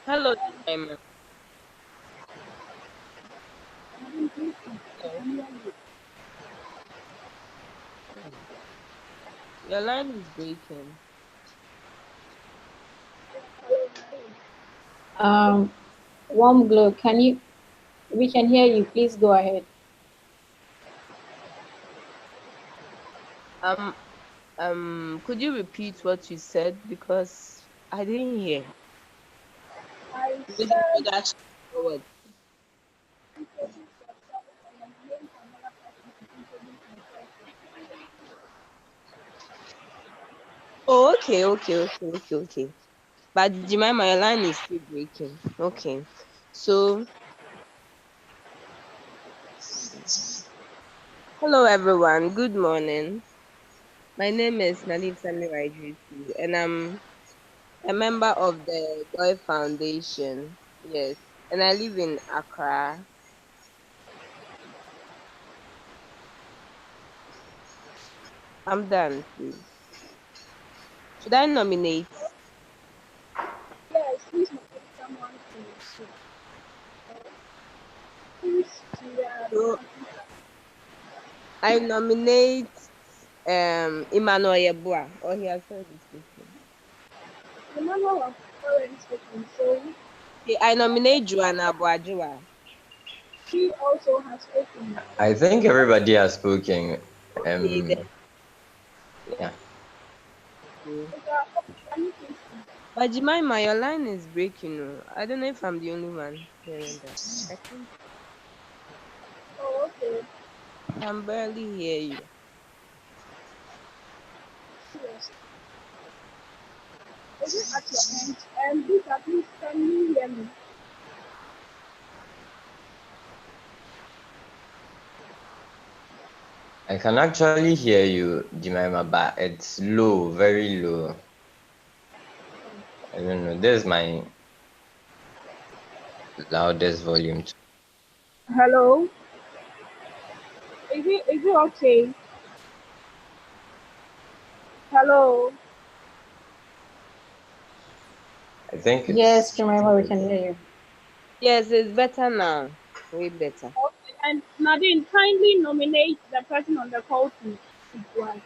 Hello, Jemima. Your line is breaking. Um, Warm glow, we can hear you. Please go ahead. Um, could you repeat what you said because I didn't hear. I With said introduction forward. introduce yourself and then name another person to introduce myself. Oh, okay. But Jemima, your line is still breaking. Okay. So, hello everyone. Good morning. My name is Nadim Samira Idrisi, and I'm a member of the Joy Foundation. Yes, and I live in Accra. I'm done, please. Should I nominate? Yes, please nominate someone please to So I nominate Emmanuel Yebua, or he has already spoken. the number of already spoken, so Okay, I nominate Joanna Boadjua. she also has spoken. I think everybody has spoken. Okay, then. Yeah. Okay. Can you please speak? But Jemima, your line is breaking. Oh. I don't know if I'm the only one hearing that. I Oh, okay. can barely hear you. Yes. Is it at your end? And please can you hear me? I can actually hear you, Jemima, but it's low, very low. I don't know. There's my loudest volume. Hello? Is it okay? Hello? I think Yes, it's Jemima, we can hear you. Yes, it's better now. Way better. Okay. And Nadine, kindly nominate the person on the call to speak one.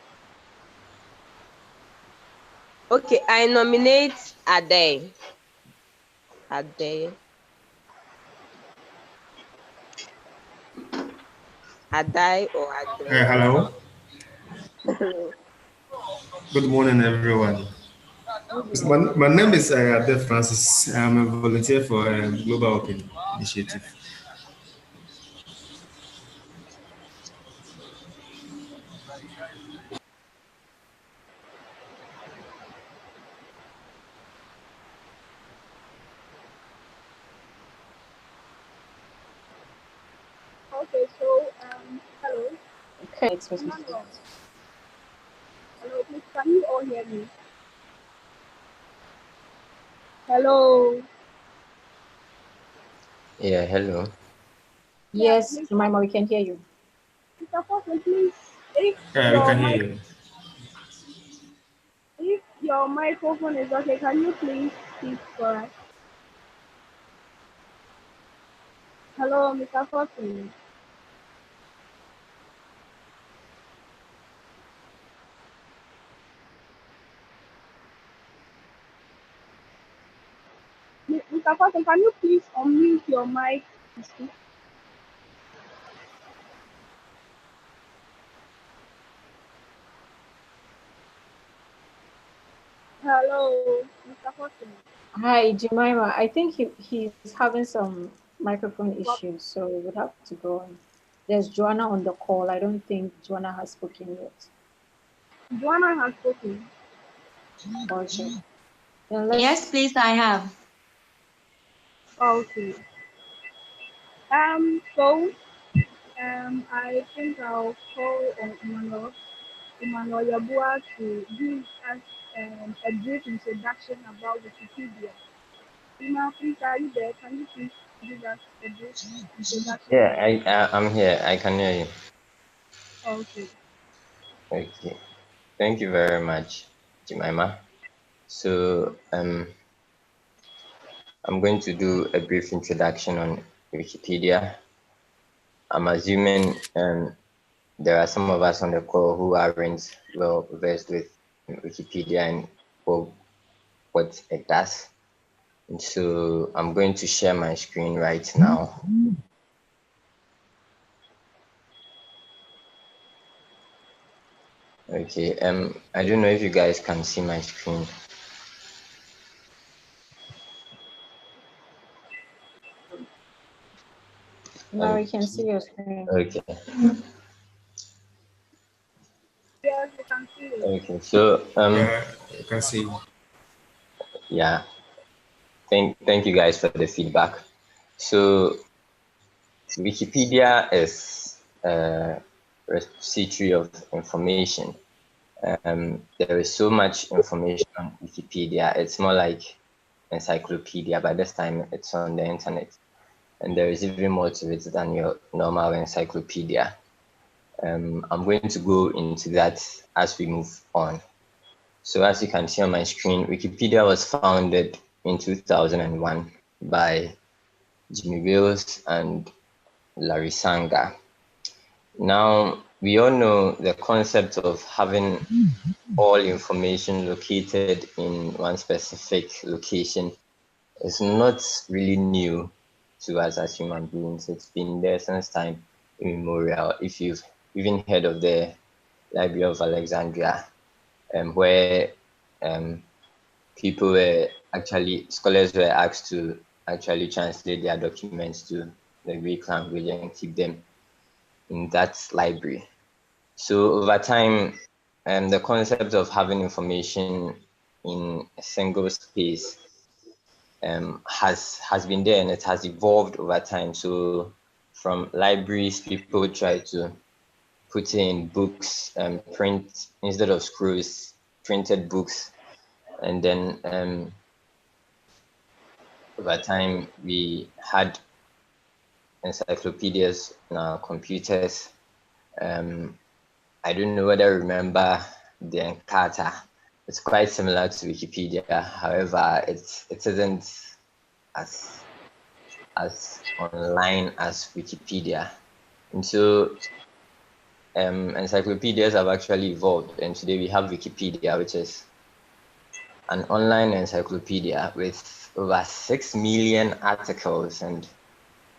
Okay, I nominate Adjei. Adjei. Adai or Adjei. Hello. Hello. Good morning, everyone. Good My morning. name is Adjei Francis. I'm a volunteer for Global Open Initiative. Okay, so hello, Okay, it's supposed to speak. Emmanuel. Hello, please can you all hear me? Hello. yeah. Hello. Yeah, Yes, Jemima, we can hear you. Mr. Forson, please, if Yeah, we your can hear mic, you. if your microphone is okay, can you please speak for us? Hello, Mr. Forson. Mr. Forson, can you please unmute your mic to speak? Hello, Mr. Forson. Hi, Jemima. I think he's having some microphone Well, issues, so we would have to go on. There's Joanna on the call. I don't think Joanna has spoken yet. Joanna has spoken. Okay. Then Yes, let's. please, I have. Okay. So I think I'll call on Emmanuel Yabua to give us a brief introduction about Wikipedia. Emma, please, are you there? Can you please give us a brief introduction Yeah, about I'm here. I can hear you. Okay. Okay. Thank you very much, Jemima. So I'm going to do a brief introduction on Wikipedia. I'm assuming there are some of us on the call who aren't well versed with Wikipedia and what it does. And so I'm going to share my screen right now. Okay, I don't know if you guys can see my screen. Now we can see your screen. Okay. Yes, you can see it. Okay. So Yeah, you can see. yeah. Thank you guys for the feedback. So Wikipedia is a repository of information. There is so much information on Wikipedia. It's more like encyclopedia, but this time it's on the internet. And there is even more to it than your normal encyclopedia. I'm going to go into that as we move on. So as you can see on my screen, Wikipedia was founded in 2001 by Jimmy Wales and Larry Sanger. Now, we all know the concept of having all information located in one specific location is not really new to us as human beings. It's been there since time immemorial. If you've even heard of the Library of Alexandria, where scholars were asked to actually translate their documents to the Greek language and keep them in that library. So over time, the concept of having information in a single space has been there, and it has evolved over time. So from libraries, people try to put in books, print instead of scrolls, printed books, and then over time we had encyclopedias in our computers. I don't know whether you remember the Encarta. It's quite similar to Wikipedia. However, it isn't as online as Wikipedia. And so encyclopedias have actually evolved, and today we have Wikipedia, which is an online encyclopedia with over 6 million articles and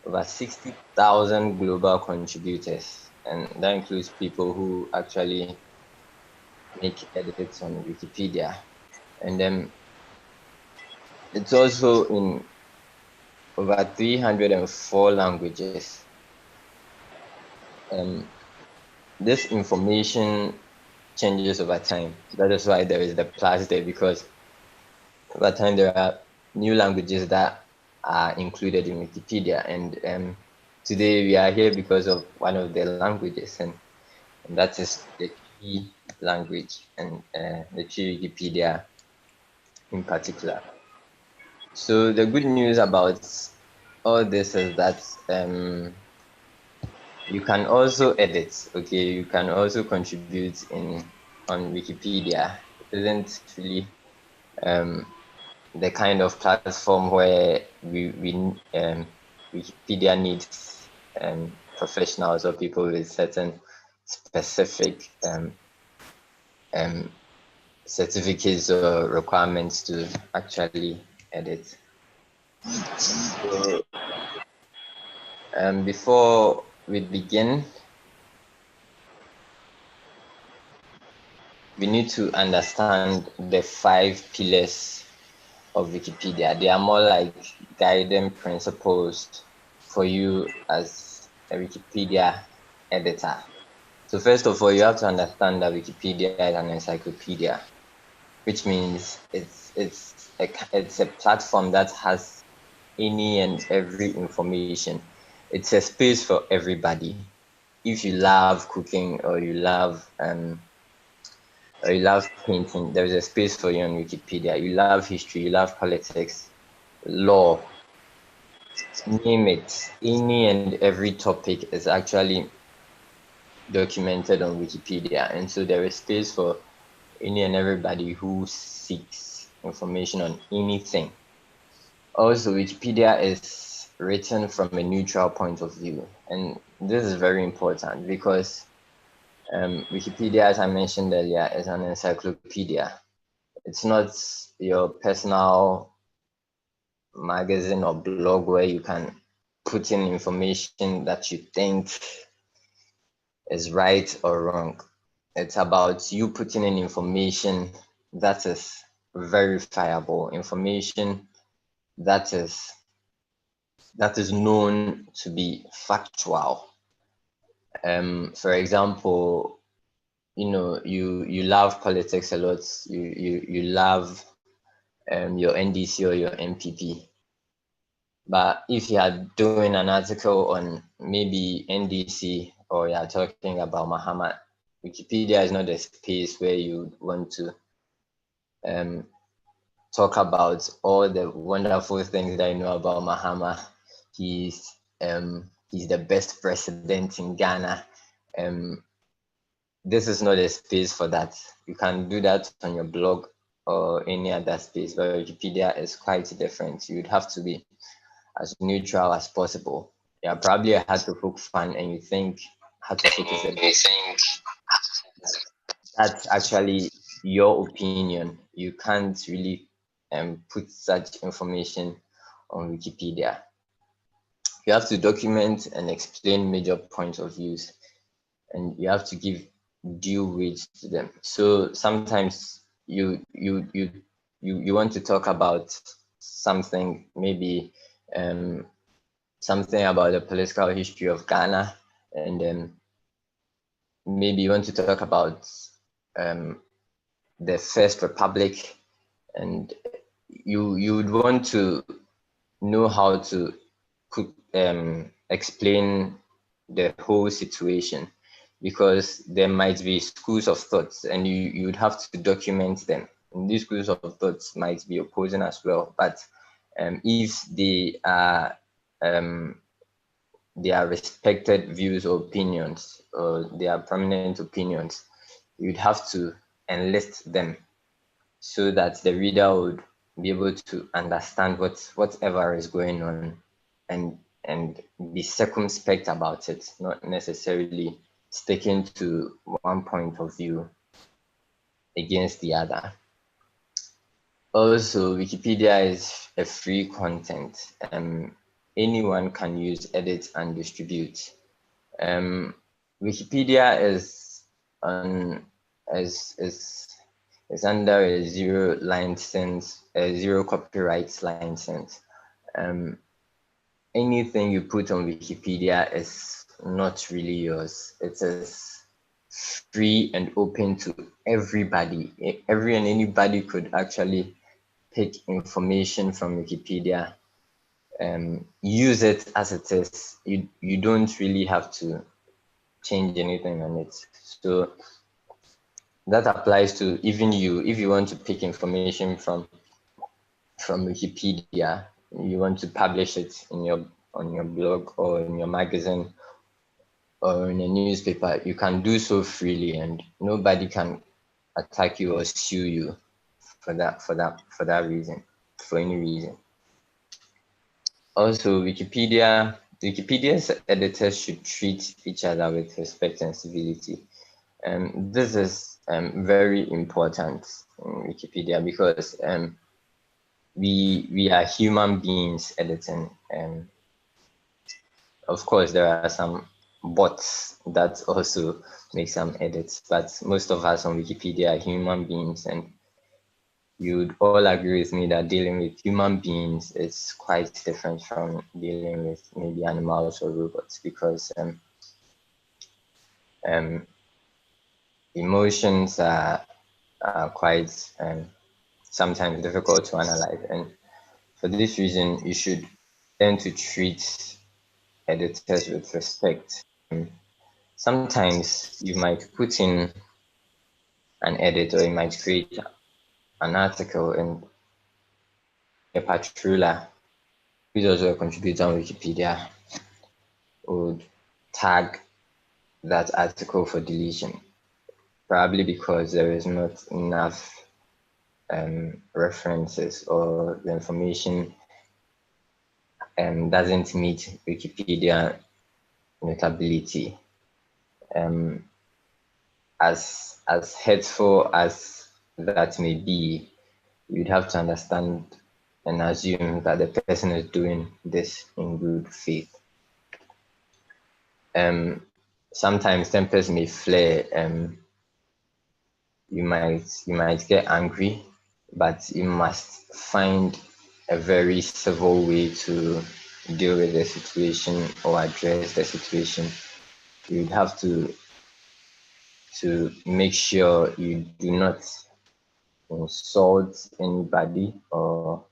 over 60,000 global contributors. And that includes people who actually make edits on Wikipedia. And then it's also in over 304 languages. This information changes over time. That is why there is the plus there, because over time there are new languages that are included in Wikipedia. And today we are here because of one of the languages, and that is the Twi language, and the Twi Wikipedia in particular. So the good news about all this is that you can also edit. Okay, you can also contribute on Wikipedia. It isn't really the kind of platform where Wikipedia needs professionals or people with certain specific certificates or requirements to actually edit. So, before we begin, we need to understand the 5 pillars of Wikipedia. They are more like guiding principles for you as a Wikipedia editor. So first of all, you have to understand that Wikipedia is an encyclopedia, which means it's a platform that has any and every information. It's a space for everybody. If you love cooking or you love painting, there's a space for you on Wikipedia. You love history, you love politics, law, name it. Any and every topic is actually documented on Wikipedia. And so there is space for any and everybody who seeks information on anything. Also, Wikipedia is written from a neutral point of view, and this is very important because Wikipedia, as I mentioned earlier, is an encyclopedia. It's not your personal magazine or blog where you can put in information that you think is right or wrong. It's about you putting in information that is verifiable, information that is known to be factual. For example, you love politics a lot. You love your NDC or your MPP. But if you are doing an article on maybe NDC or you are talking about Muhammad, Wikipedia is not a space where you want to um, talk about all the wonderful things that you know about Muhammad. He's the best president in Ghana. This is not a space for that. You can do that on your blog or any other space, but Wikipedia is quite different. You'd have to be as neutral as possible. Yeah, probably a Hat to Folk fan, and you think Hat to Folk is the best. That's actually your opinion. You can't really put such information on Wikipedia. You have to document and explain major points of views, and you have to give due weight to them. So sometimes you want to talk about something, maybe something about the political history of Ghana, and then maybe you want to talk about the First Republic, and you would want to know how to explain the whole situation, because there might be schools of thoughts and you would have to document them. And these schools of thoughts might be opposing as well, but if they are respected views or opinions, or they are prominent opinions, you'd have to enlist them so that the reader would be able to understand whatever is going on, and be circumspect about it, not necessarily sticking to one point of view against the other. Also, Wikipedia is a free content. Anyone can use, edit, and distribute. Wikipedia is on is under a zero copyright license. Anything you put on Wikipedia is not really yours. It is free and open to everybody. Every and anybody could actually pick information from Wikipedia, use it as it is. You don't really have to change anything on it. So that applies to even you. If you want to pick information from Wikipedia, you want to publish it on your blog or in your magazine or in a newspaper, you can do so freely, and nobody can attack you or sue you for that reason, for any reason. Also, Wikipedia's editors should treat each other with respect and civility. This is very important in Wikipedia, because we are human beings editing. Of course, there are some bots that also make some edits, but most of us on Wikipedia are human beings, and you'd all agree with me that dealing with human beings is quite different from dealing with maybe animals or robots, because emotions are quite sometimes difficult to analyze, and for this reason, you should learn to treat editors with respect. Sometimes you might put in an edit, or you might create an article, and a patroller, who is also a contributor on Wikipedia, would tag that article for deletion, probably because there is not enough references, or the information doesn't meet Wikipedia notability. As hurtful as that may be, you'd have to understand and assume that the person is doing this in good faith. Sometimes tempers may flare. You might get angry, but you must find a very civil way to deal with the situation or address the situation. You'd have to make sure you do not insult anybody or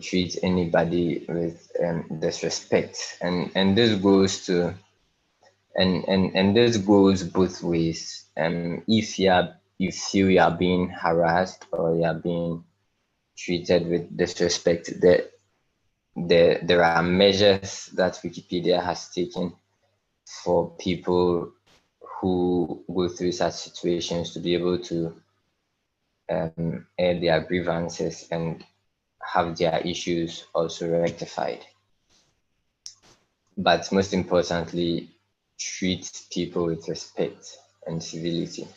treat anybody with disrespect, and this goes to and this goes both ways. If you feel you are being harassed or you are being treated with disrespect, there are measures that Wikipedia has taken for people who go through such situations to be able to air their grievances and have their issues also rectified. But most importantly, treat people with respect and civility.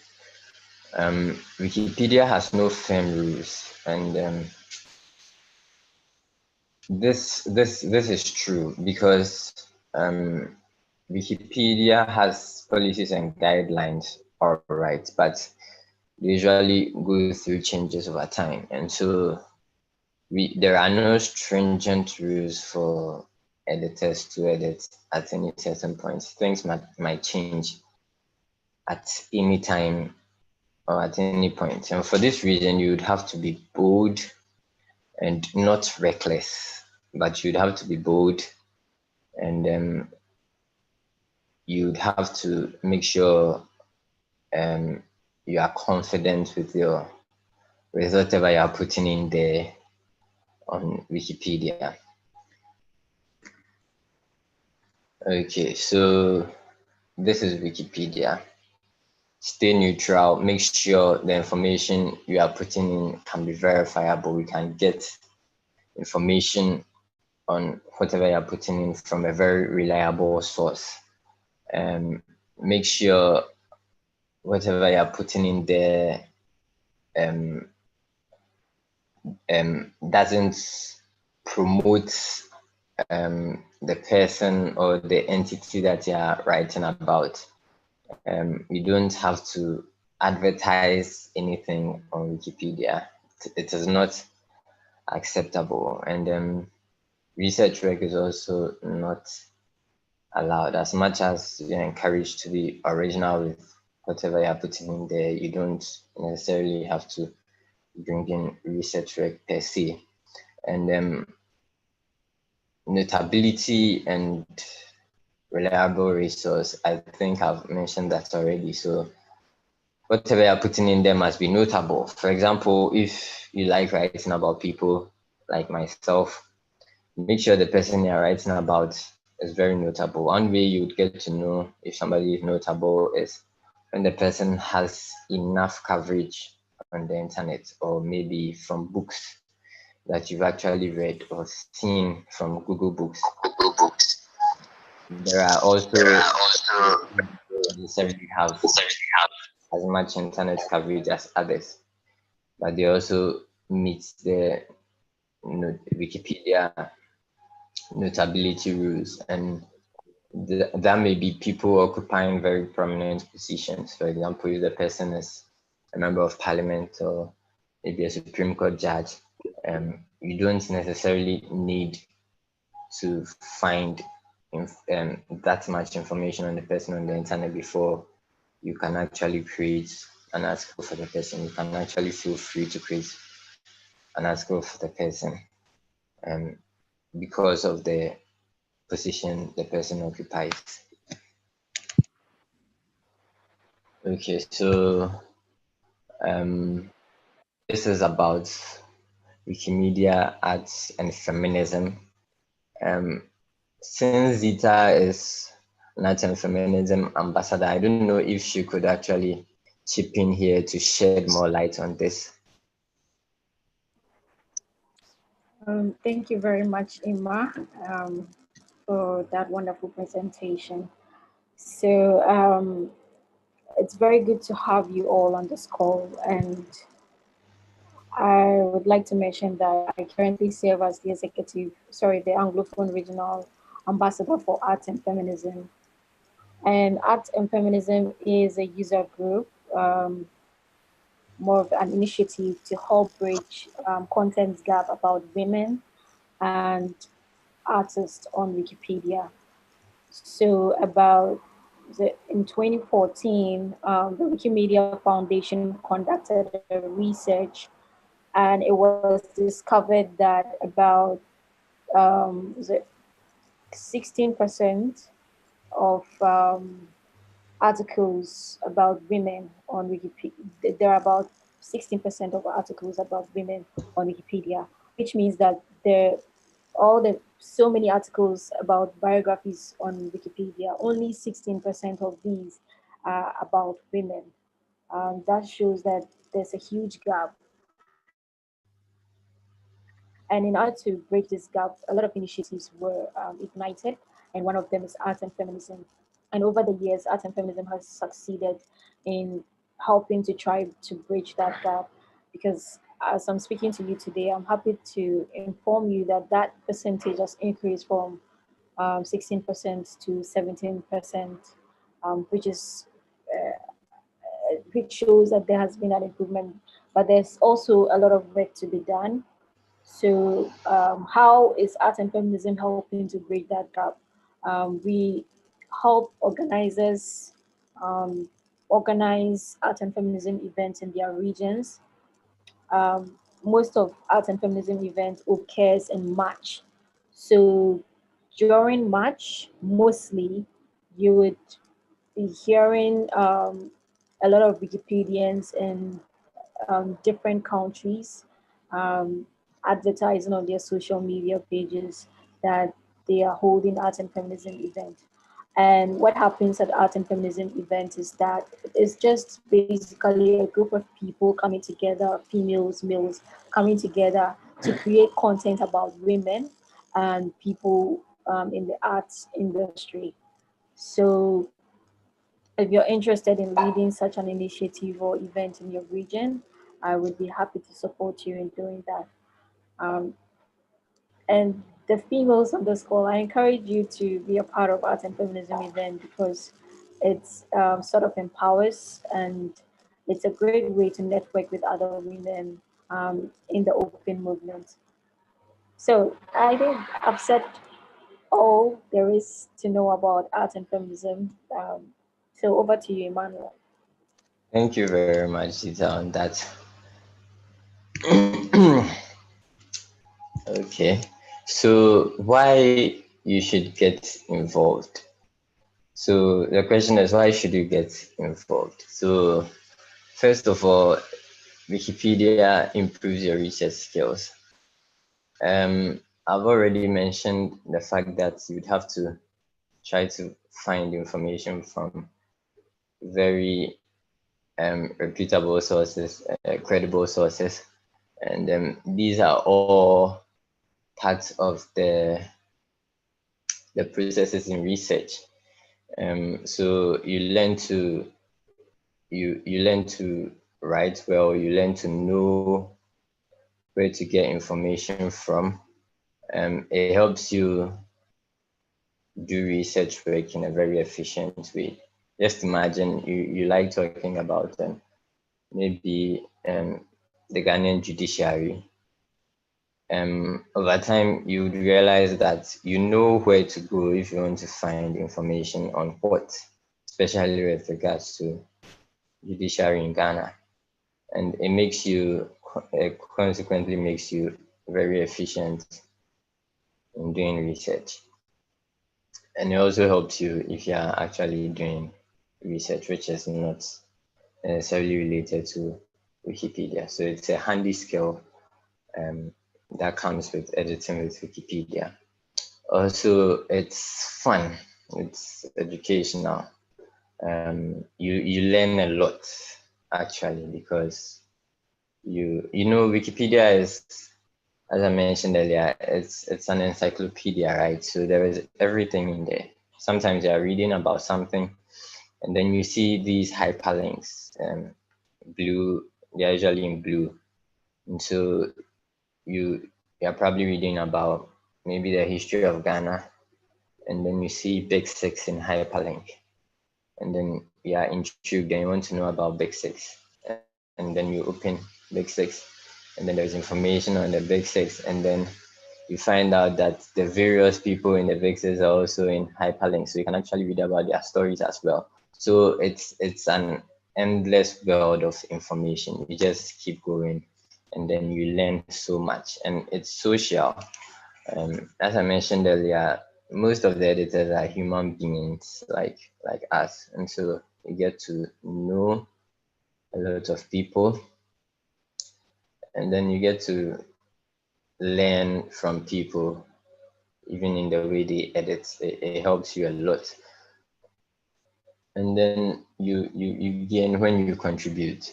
Wikipedia has no firm rules, and this is true because Wikipedia has policies and guidelines, all right, but they usually go through changes over time, and so there are no stringent rules for editors to edit at any certain point. Things might change at any time or at any point. And for this reason, you would have to be bold and not reckless, but you'd have to be bold, and you'd have to make sure you are confident with whatever you are putting in there on Wikipedia. Okay, so this is Wikipedia. Stay neutral. Make sure the information you are putting in can be verifiable. We can get information on whatever you're putting in from a very reliable source. Make sure whatever you're putting in there doesn't promote the person or the entity that you're writing about. You don't have to advertise anything on Wikipedia. It is not acceptable, and research work is also not allowed. As much as you're encouraged to be original with whatever you're putting in there, you don't necessarily have to bring in research work per se. And notability and reliable resource, I think I've mentioned that already. So whatever you're putting in there must be notable. For example, if you like writing about people like myself, make sure the person you're writing about is very notable. One way you would get to know if somebody is notable is when the person has enough coverage on the internet, or maybe from books that you've actually read or seen from Google Books. There are also necessarily have as much internet coverage as others, but they also meet the Wikipedia notability rules, and that may be people occupying very prominent positions. For example, if the person is a member of parliament or maybe a Supreme Court judge, you don't necessarily need to find that much information on the person on the internet before you can actually create an article for the person. You can actually feel free to create an article for the person because of the position the person occupies. Okay, so this is about Wikimedia, arts, and feminism. Since Zita is an art and feminism ambassador, I don't know if she could actually chip in here to shed more light on this. Thank you very much, Emma, for that wonderful presentation. So it's very good to have you all on this call, and I would like to mention that I currently serve as the Anglophone Regional Ambassador for Arts and Feminism. And Arts and Feminism is a user group, more of an initiative to help bridge content gap about women and artists on Wikipedia. So in 2014, the Wikimedia Foundation conducted a research, and it was discovered that about was it 16% of articles about women on Wikipedia. There are about 16% of articles about women on Wikipedia, which means that all the so many articles about biographies on Wikipedia, only 16% of these are about women. That shows that there's a huge gap. And in order to bridge this gap, a lot of initiatives were ignited, and one of them is Art and Feminism. And over the years, Art and Feminism has succeeded in helping to try to bridge that gap. Because as I'm speaking to you today, I'm happy to inform you that that percentage has increased from 16% to 17%, which is which shows that there has been an improvement. But there's also a lot of work to be done. So, how is art and feminism helping to bridge that gap? We help organizers um, organize art and feminism events in their regions. Most of art and feminism events occurs in March. So during March, mostly you would be hearing a lot of Wikipedians in different countries um, advertising on their social media pages that they are holding art and feminism event. And what happens at art and feminism event is that it's just basically a group of people coming together, females, males, coming together to create content about women and people in the arts industry. So if you're interested in leading such an initiative or event in your region, I would be happy to support you in doing that. Um, and the females on the school, I encourage you to be a part of art and feminism event because it's sort of empowers, and it's a great way to network with other women in the open movement. So I think I've said all there is to know about art and feminism. So over to you, Emmanuel. Thank you very much, Zita, on that. Okay, so why you should get involved? So the question is, why should you get involved? So first of all, Wikipedia improves your research skills. I've already mentioned the fact that you'd have to try to find information from very reputable sources, credible sources, and these are all parts of the processes in research. So you learn to write well, you learn to know where to get information from. It helps you do research work in a very efficient way. Just imagine you like talking about maybe the Ghanaian judiciary. Over time, you would realize that you know where to go if you want to find information on what, especially with regards to judiciary in Ghana. And it makes you, it consequently makes you very efficient in doing research. And it also helps you if you are actually doing research, which is not necessarily related to Wikipedia. So it's a handy skill that comes with editing with Wikipedia. Also, it's fun. It's educational. You learn a lot actually because you know Wikipedia is as I mentioned earlier, it's an encyclopedia, right? So there is everything in there. Sometimes you are reading about something, and then you see these hyperlinks, blue. They're usually in blue, and so you're probably reading about maybe the history of Ghana, and then you see Big Six in hyperlink, and then you are intrigued and you want to know about Big Six, and then you open Big Six, and then there's information on the Big Six, and then you find out that the various people in the Big Six are also in hyperlinks, so you can actually read about their stories as well. So it's an endless world of information. You just keep going, and then you learn so much, and it's social. As I mentioned earlier, most of the editors are human beings like us, and so you get to know a lot of people, and then you get to learn from people, even in the way they edit. It helps you a lot, and then you gain when you contribute.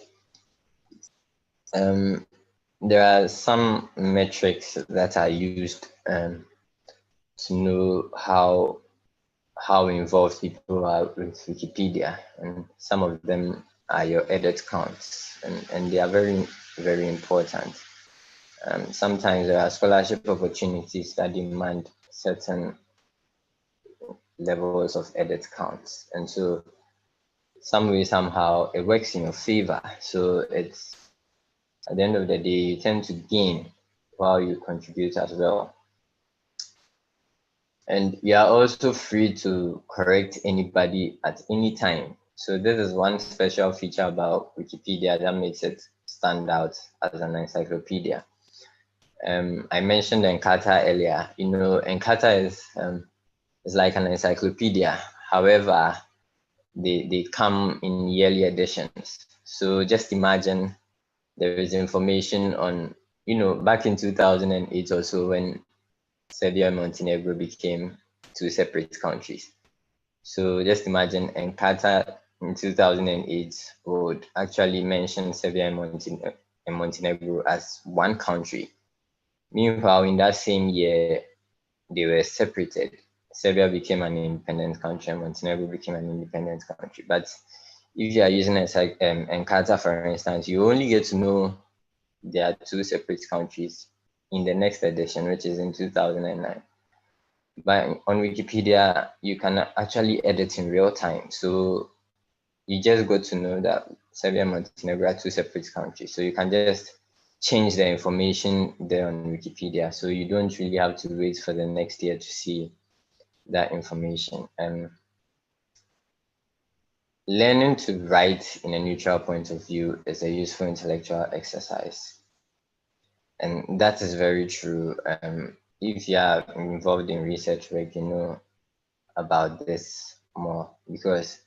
There are some metrics that are used to know how involved people are with Wikipedia, and some of them are your edit counts, and they are very, very important. Sometimes there are scholarship opportunities that demand certain levels of edit counts, and so some way, somehow, it works in your favor. So it's at the end of the day, you tend to gain while you contribute as well. And you are also free to correct anybody at any time. So this is one special feature about Wikipedia that makes it stand out as an encyclopedia. I mentioned Encarta earlier. You know, Encarta is like an encyclopedia. However, they come in yearly editions. So just imagine there is information on, back in 2008 or so, when Serbia and Montenegro became two separate countries. So just imagine Encarta in 2008 would actually mention Serbia and Montenegro as one country. Meanwhile, in that same year, they were separated. Serbia became an independent country and Montenegro became an independent country. But if you are using Encarta, for instance, you only get to know there are two separate countries in the next edition, which is in 2009. But on Wikipedia, you can actually edit in real time. So you just got to know that Serbia and Montenegro are two separate countries. So you can just change the information there on Wikipedia. So you don't really have to wait for the next year to see that information. Learning to write in a neutral point of view is a useful intellectual exercise. And that is very true. If you are involved in research work, you know about this more, because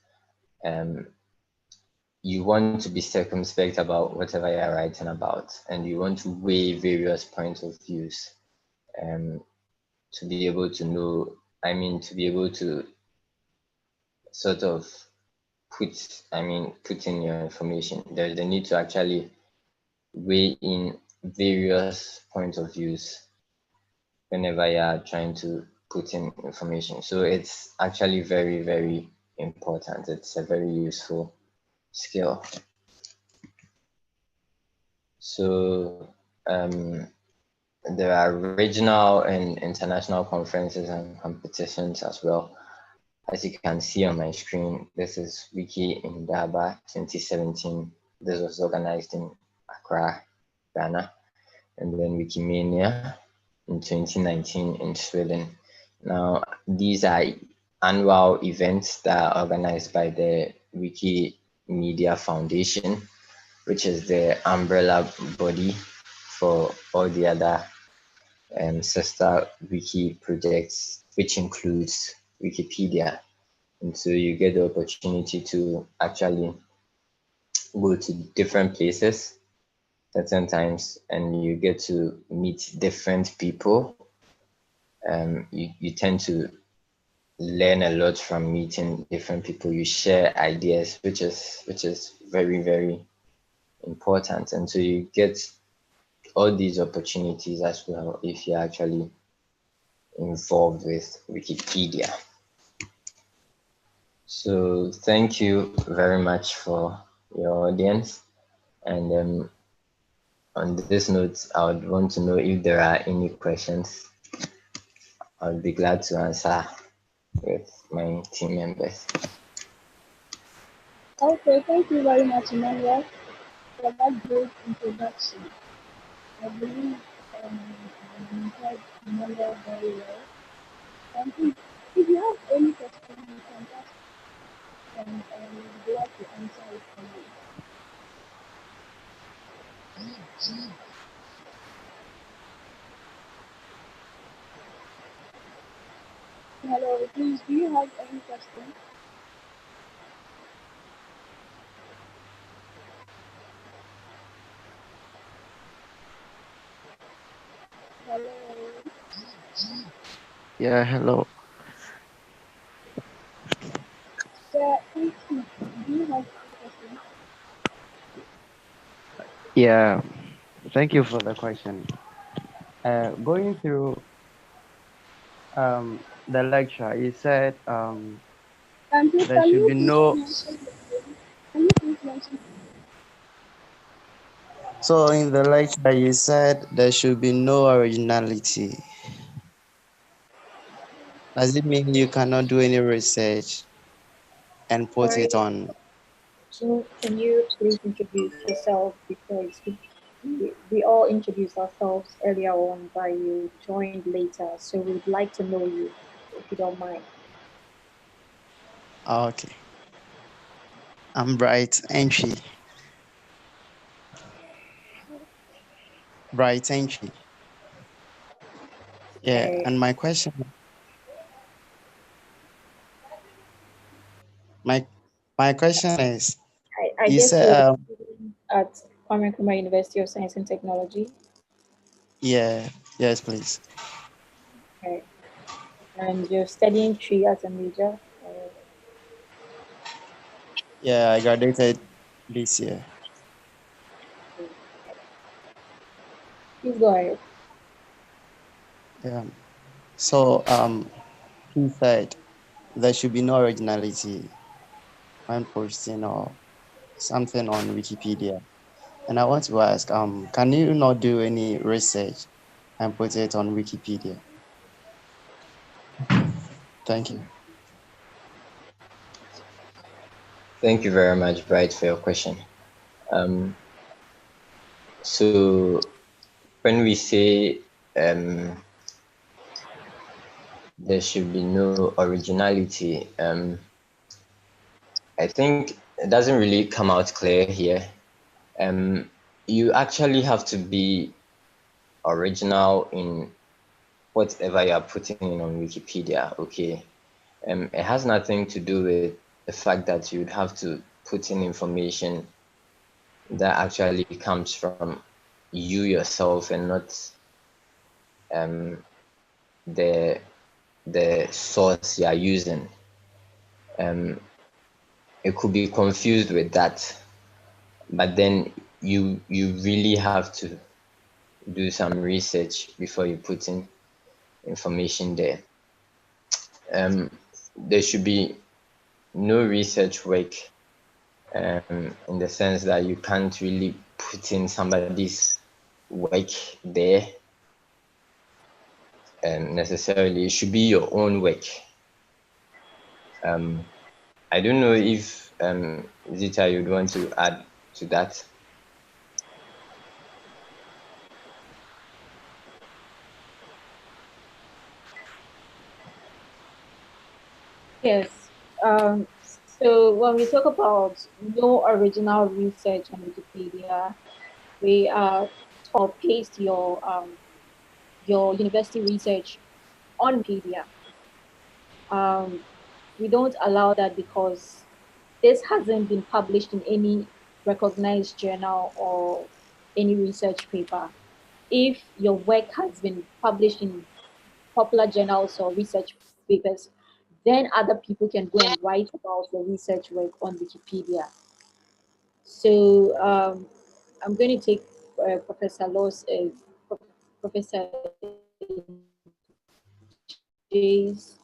you want to be circumspect about whatever you're writing about, and you want to weigh various points of views to be able to know, to be able to sort of put in your information. There's the need to actually weigh in various points of views whenever you are trying to put in information. So it's actually very, very important. It's a very useful skill. So there are regional and international conferences and competitions as well. As you can see on my screen, this is Wiki in Daba 2017. This was organized in Accra, Ghana, and then Wikimania in 2019 in Sweden. Now, these are annual events that are organized by the Wikimedia Foundation, which is the umbrella body for all the other sister wiki projects, which includes Wikipedia. And so you get the opportunity to actually go to different places certain times, and you get to meet different people. You tend to learn a lot from meeting different people. You share ideas, which is very, very important. And so you get all these opportunities as well if you're actually involved with Wikipedia. So thank you very much for your audience. And on this note, I would want to know if there are any questions. I'll be glad to answer with my team members. Okay, thank you very much, Emmanuel, for that great introduction. I believe you heard Emmanuel very well. And if you have any question, you can ask, and we'll be glad to answer it for you. Hello, please, do you have any question? Hello. Yeah, hello. Yeah, please, do you have any question? Yeah, thank you for the question. Going through the lecture, you said Please, there can should you be please no. mention your name? Can you please mention? So in the lecture, you said there should be no originality. Does it mean you cannot do any research and put Sorry, it on? can you please introduce yourself because we all introduced ourselves earlier on, but you joined later, so we'd like to know you, if you don't mind. Okay, I'm Bright Entry. Bright Entry. Yeah, Okay. and my my question is, I you guess said you're a student at Kwame Nkrumah University of Science and Technology. yeah, yes, please. Okay. And you're studying tree as a major. Yeah, I graduated this year. Please go ahead. Yeah. So he said there should be no originality when posting or something on Wikipedia. And I want to ask, can you not do any research and put it on Wikipedia? Thank you. Thank you very much, Bright, for your question. Um, so when we say there should be no originality, I think it doesn't really come out clear here. You actually have to be original in whatever you are putting in on Wikipedia. Okay, it has nothing to do with the fact that you'd have to put in information that actually comes from you yourself and not um, the the source you are using. Um, it could be confused with that, but then you really have to do some research before you put in information there. There should be no research work in the sense that you can't really put in somebody's work there necessarily. It should be your own work. I don't know if Zita you'd want to add to that. Yes. So when we talk about no original research on Wikipedia, we are or paste your university research on Wikipedia. Um, we don't allow that because this hasn't been published in any recognized journal or any research paper. If your work has been published in popular journals or research papers, then other people can go and write about your research work on Wikipedia. So I'm going to take Professor Laws is Professor Jay's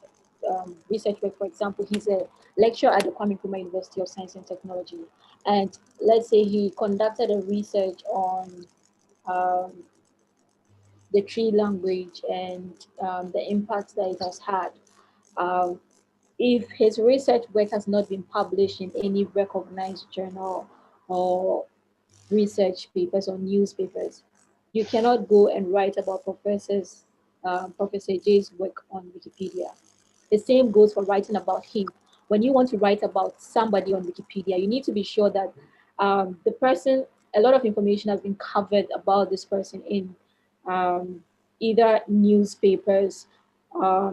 research work. For example, he's a lecturer at the Kwame Nkrumah University of Science and Technology, and let's say he conducted a research on um, the tree language and the impact that it has had. Um, if his research work has not been published in any recognized journal or research papers or newspapers, you cannot go and write about Professor Jay's work on Wikipedia. The same goes for writing about him. When you want to write about somebody on Wikipedia, you need to be sure that the person, a lot of information has been covered about this person in um, either newspapers,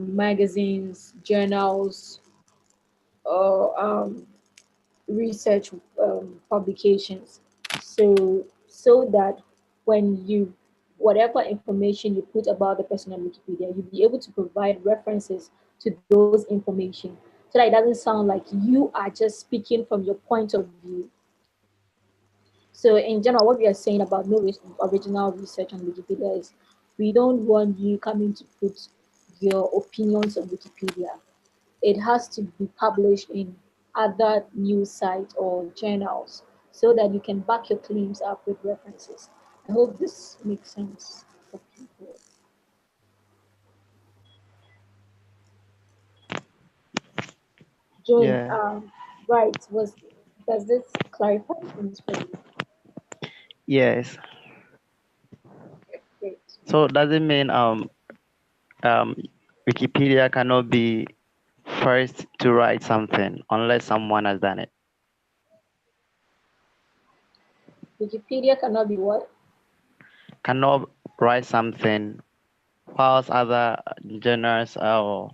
magazines, journals, or research publications. So that when you whatever information you put about the person on Wikipedia, you'll be able to provide references to those information so that it doesn't sound like you are just speaking from your point of view. So in general, what we are saying about no original research on Wikipedia is we don't want you coming to put your opinions on Wikipedia. It has to be published in other news sites or journals so that you can back your claims up with references. I hope this makes sense for people. John, Yeah. right, does this clarify things for you? Yes. Great. So does it mean um Wikipedia cannot be first to write something unless someone has done it? Wikipedia cannot be what? Cannot write something whilst other journals or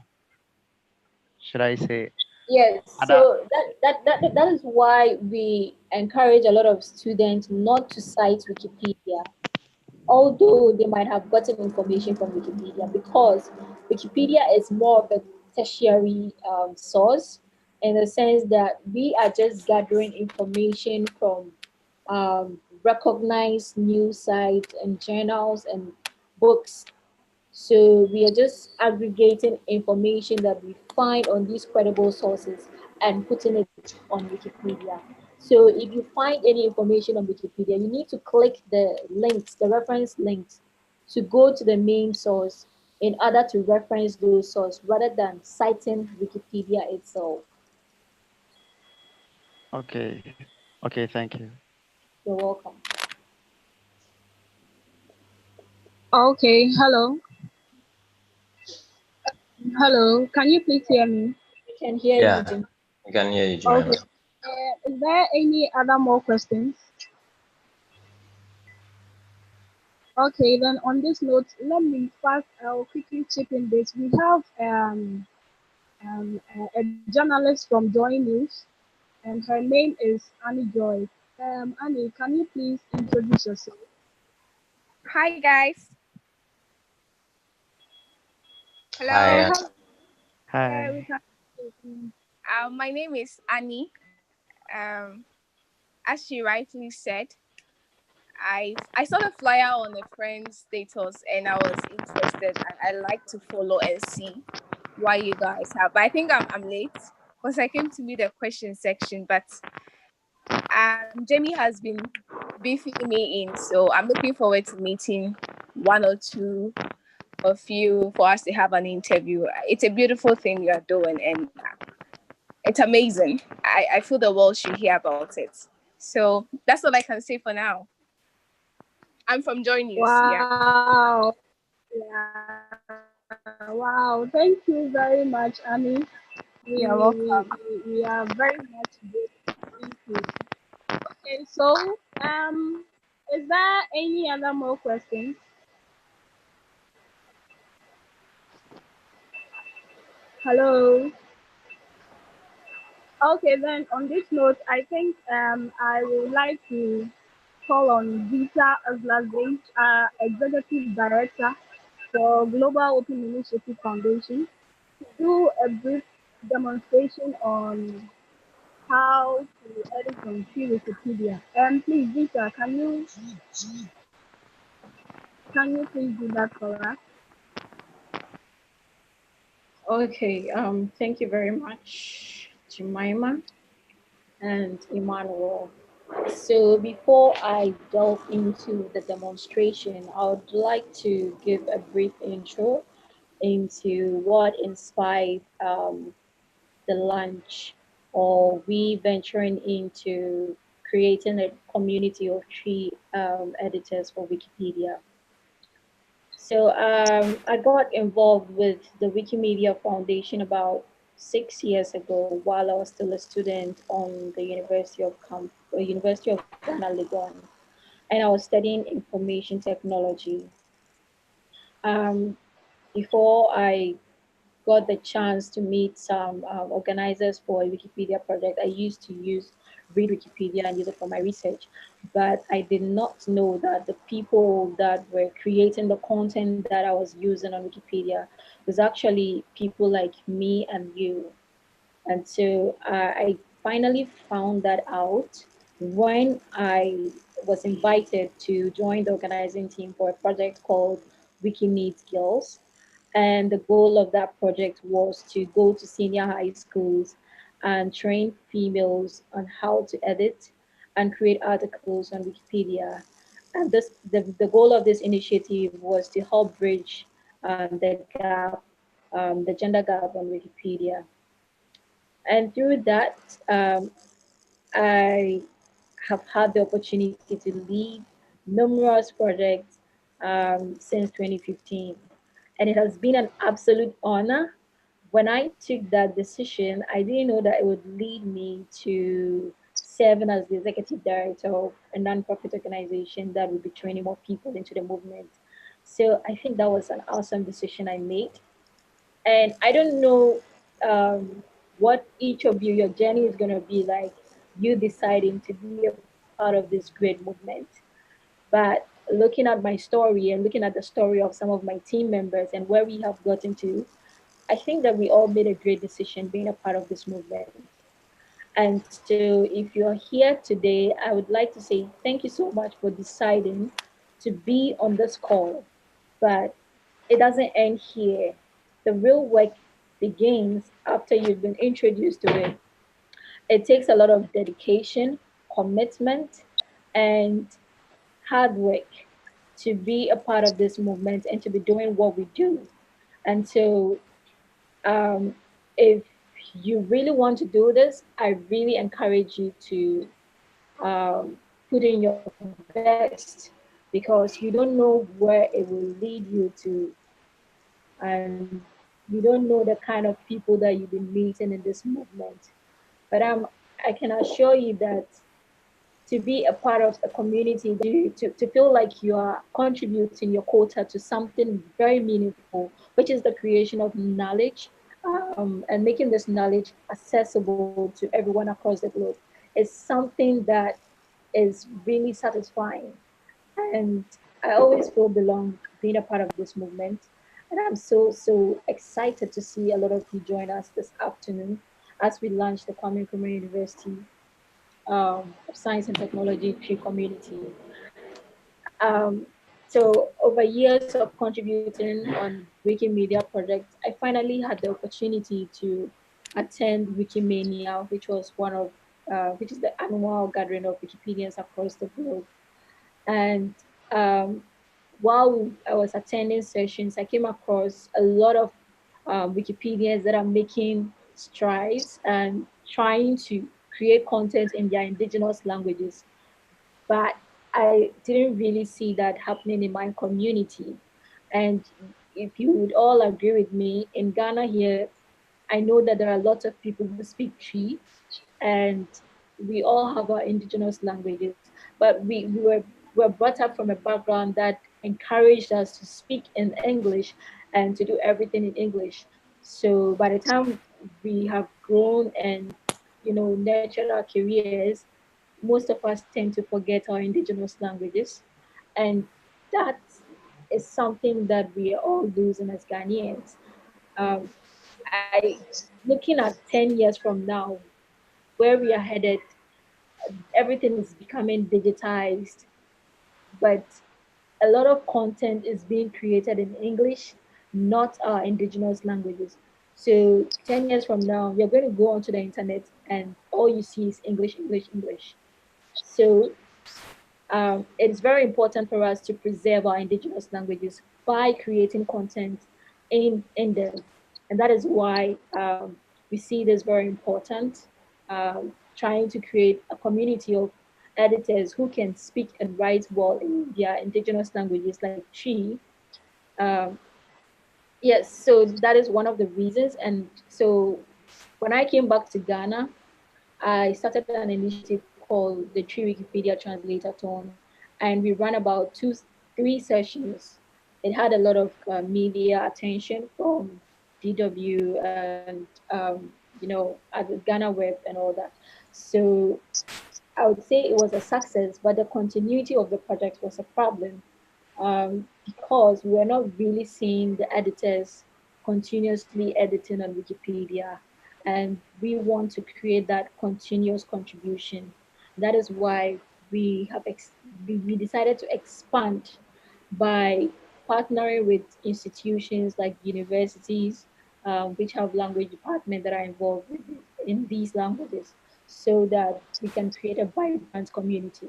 should I say Yes, other. so that is why we encourage a lot of students not to cite Wikipedia, although they might have gotten information from Wikipedia, because Wikipedia is more of a tertiary source in the sense that we are just gathering information from recognized news sites and journals and books. So we are just aggregating information that we find on these credible sources and putting it on Wikipedia. So if you find any information on Wikipedia, you need to click the links, the reference links, to go to the main source in order to reference those sources rather than citing Wikipedia itself. Okay. Okay, thank you. You're welcome. Okay, hello. Hello, can you please hear me? We can hear you, Yeah, Jim. you can hear you, Okay. Jemima. Is there any other more questions? Okay, then on this note, let me first I'll quickly chip in this. We have a journalist from Joy News, and her name is Annie Joy. Annie, can you please introduce yourself? Hi guys. Hi, Oh, Hello. hello. Yeah, we Hi. can. My name is Annie. Um, as she rightly said, I saw the flyer on a friend's status and I was interested. I like to follow and see what you guys have. But I think I'm late because I came to meet the question section. But Jamie has been beefing me in, so I'm looking forward to meeting one or two of you for us to have an interview. It's a beautiful thing you are doing, and it's amazing. I feel the world should hear about it. So that's all I can say for now. I'm from Joy News. Yeah. Wow. Yeah. Wow. Thank you very much, Annie. You're We welcome. are very much grateful. Thank you. Okay, so is there any other more questions? Hello. Okay, then on this note, I think I would like to call on Vita Azlazage, Executive Director for Global Open Initiative Foundation, to do a brief demonstration on how to edit on free Wikipedia. Please, Vita, can you? Can you please do that for us? Okay, thank you very much, Jemima and Emmanuel. So before I delve into the demonstration, I would like to give a brief intro into what inspired the launch or we venturing into creating a community of three editors for Wikipedia. So I got involved with the Wikimedia Foundation about 6 years ago while I was still a student on the University of Ghana, Legon, and I was studying information technology. Um, Before I got the chance to meet some organizers for a Wikipedia project, I used to read Wikipedia and use it for my research. But I did not know that the people that were creating the content that I was using on Wikipedia was actually people like me and you. And so I finally found that out when I was invited to join the organizing team for a project called Wiki Needs Girls. And the goal of that project was to go to senior high schools and train females on how to edit and create articles on Wikipedia. And the goal of this initiative was to help bridge the gap, the gender gap on Wikipedia. And through that, I have had the opportunity to lead numerous projects since 2015. And it has been an absolute honor. When I took that decision, I didn't know that it would lead me to serving as the executive director of a nonprofit organization that would be training more people into the movement. So I think that was an awesome decision I made. And I don't know what each of you, your journey is going to be like, you deciding to be a part of this great movement. But looking at my story and looking at the story of some of my team members and where we have gotten to, I think that we all made a great decision being a part of this movement. And so, if you're here today, I would like to say thank you so much for deciding to be on this call. But it doesn't end here. The real work begins after you've been introduced to it. It takes a lot of dedication, commitment, and hard work to be a part of this movement and to be doing what we do. And so, um, if you really want to do this, I really encourage you to put in your best because you don't know where it will lead you to, and you don't know the kind of people that you've been meeting in this movement. But I can assure you that to be a part of a community to feel like you are contributing your quota to something very meaningful, which is the creation of knowledge and making this knowledge accessible to everyone across the globe is something that is really satisfying. And I always feel belong being a part of this movement. And I'm so excited to see a lot of you join us this afternoon as we launch the Kwame Nkrumah University of Science and Technology Tree Community. Um, so over years of contributing on Wikimedia projects, I finally had the opportunity to attend Wikimania, which is the annual gathering of Wikipedians across the globe. And um, while I was attending sessions, I came across a lot of Wikipedians that are making strides and trying to create content in their indigenous languages. But I didn't really see that happening in my community. And if you would all agree with me, in Ghana here, I know that there are lots of people who speak Tree, and we all have our indigenous languages, but we were brought up from a background that encouraged us to speak in English and to do everything in English. So by the time we have grown and nurtured our careers, most of us tend to forget our indigenous languages, and that is something that we are all losing as Ghanaians. Um, I looking at 10 years from now, where we are headed, everything is becoming digitized, but a lot of content is being created in English, not our indigenous languages. So 10 years from now, you're going to go onto the internet and all you see is English, English, English. So it's very important for us to preserve our indigenous languages by creating content in them. And that is why we see this very important, trying to create a community of editors who can speak and write well in their indigenous languages like Chi. Um, yes, so that is one of the reasons. And so when I came back to Ghana, I started an initiative called the Tree Wikipedia Translator-thon, and we ran about three sessions. It had a lot of media attention from DW and at the Ghana Web and all that. So I would say it was a success, but the continuity of the project was a problem because we were not really seeing the editors continuously editing on Wikipedia. And we want to create that continuous contribution. That is why we decided to expand by partnering with institutions like universities, which have language departments that are involved in these languages, so that we can create a vibrant community.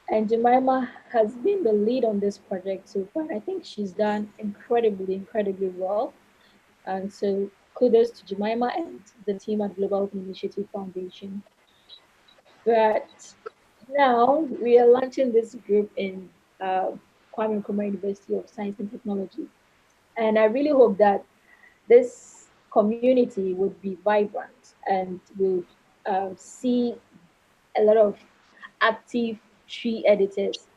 And Jemima has been the lead on this project so far. I think she's done incredibly, incredibly well. And so kudos to Jemima and the team at Global Open Initiative Foundation. But now we are launching this group in Kwame Nkrumah University of Science and Technology. And I really hope that this community would be vibrant and would see a lot of active tree editors.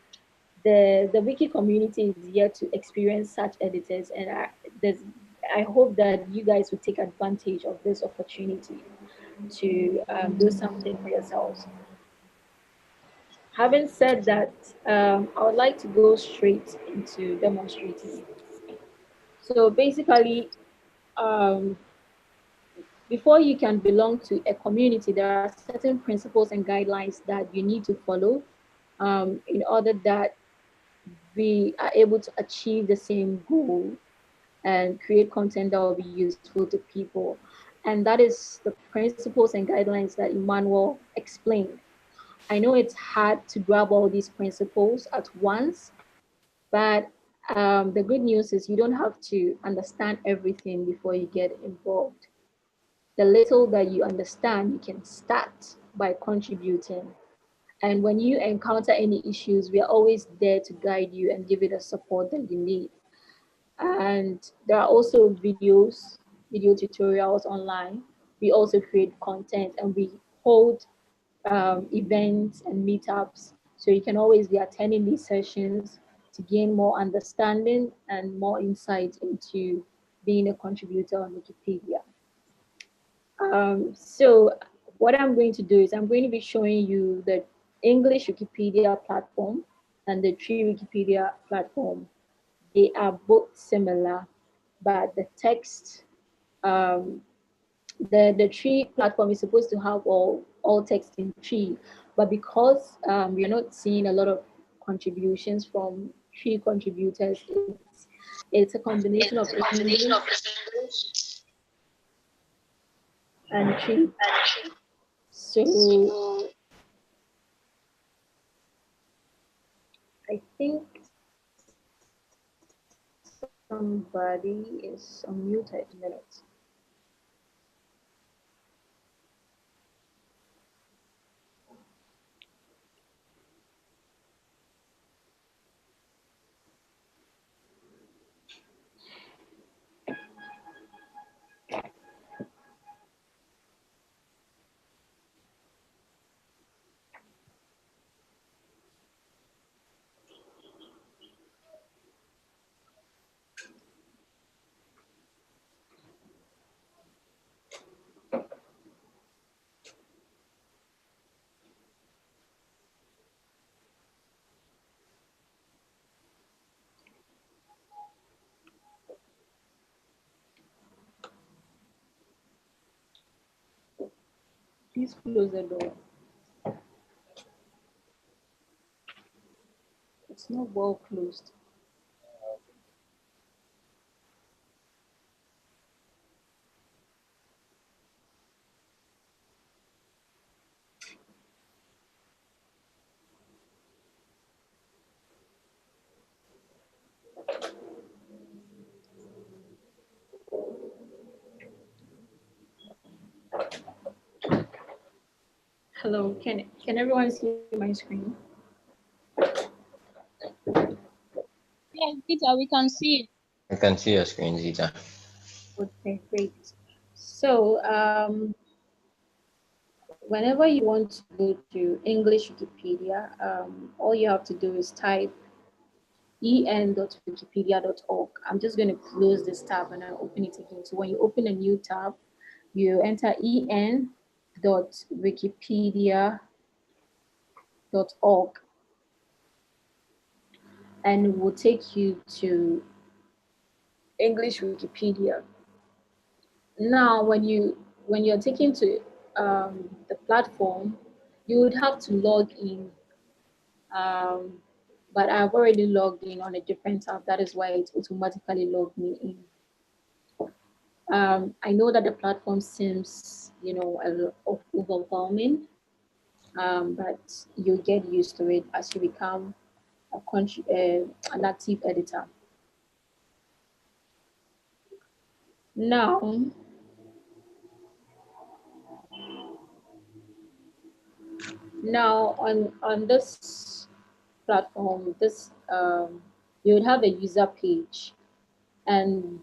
The wiki community is yet to experience such editors, and I hope that you guys would take advantage of this opportunity to do something for yourselves. Having said that, I would like to go straight into demonstrating. So basically, um, before you can belong to a community, there are certain principles and guidelines that you need to follow in order that we are able to achieve the same goal and create content that will be useful to people. And that is the principles and guidelines that Emmanuel explained. I know it's hard to grab all these principles at once, but the good news is you don't have to understand everything before you get involved. The little that you understand, you can start by contributing. And when you encounter any issues, we are always there to guide you and give you the support that you need. And there are also video tutorials online. We also create content and we hold events and meetups. So you can always be attending these sessions to gain more understanding and more insight into being a contributor on Wikipedia. So what I'm going to do is I'm going to be showing you the English Wikipedia platform and the Tree Wikipedia platform. They are both similar, but the text, um, the Tree platform is supposed to have all text in Tree, but because we're not seeing a lot of contributions from Tree contributors, it's a combination of English and Tree. So I think somebody is unmuted. Minute. Please close the door. It's not well closed. Hello, can everyone see my screen? Yes, Peter, we can see it. I can see your screen, Zita. Okay, great. So whenever you want to go to English Wikipedia, all you have to do is type en.wikipedia.org. I'm just going to close this tab and I'll open it again. So when you open a new tab, you enter en.wikipedia.org and it will take you to English Wikipedia. Now, when you're taken to the platform, you would have to log in. Um, but I've already logged in on a different tab. That is why it automatically logged me in. I know that the platform seems, a lot overwhelming, but you get used to it as you become an active editor. Now, on this platform, this you would have a user page, and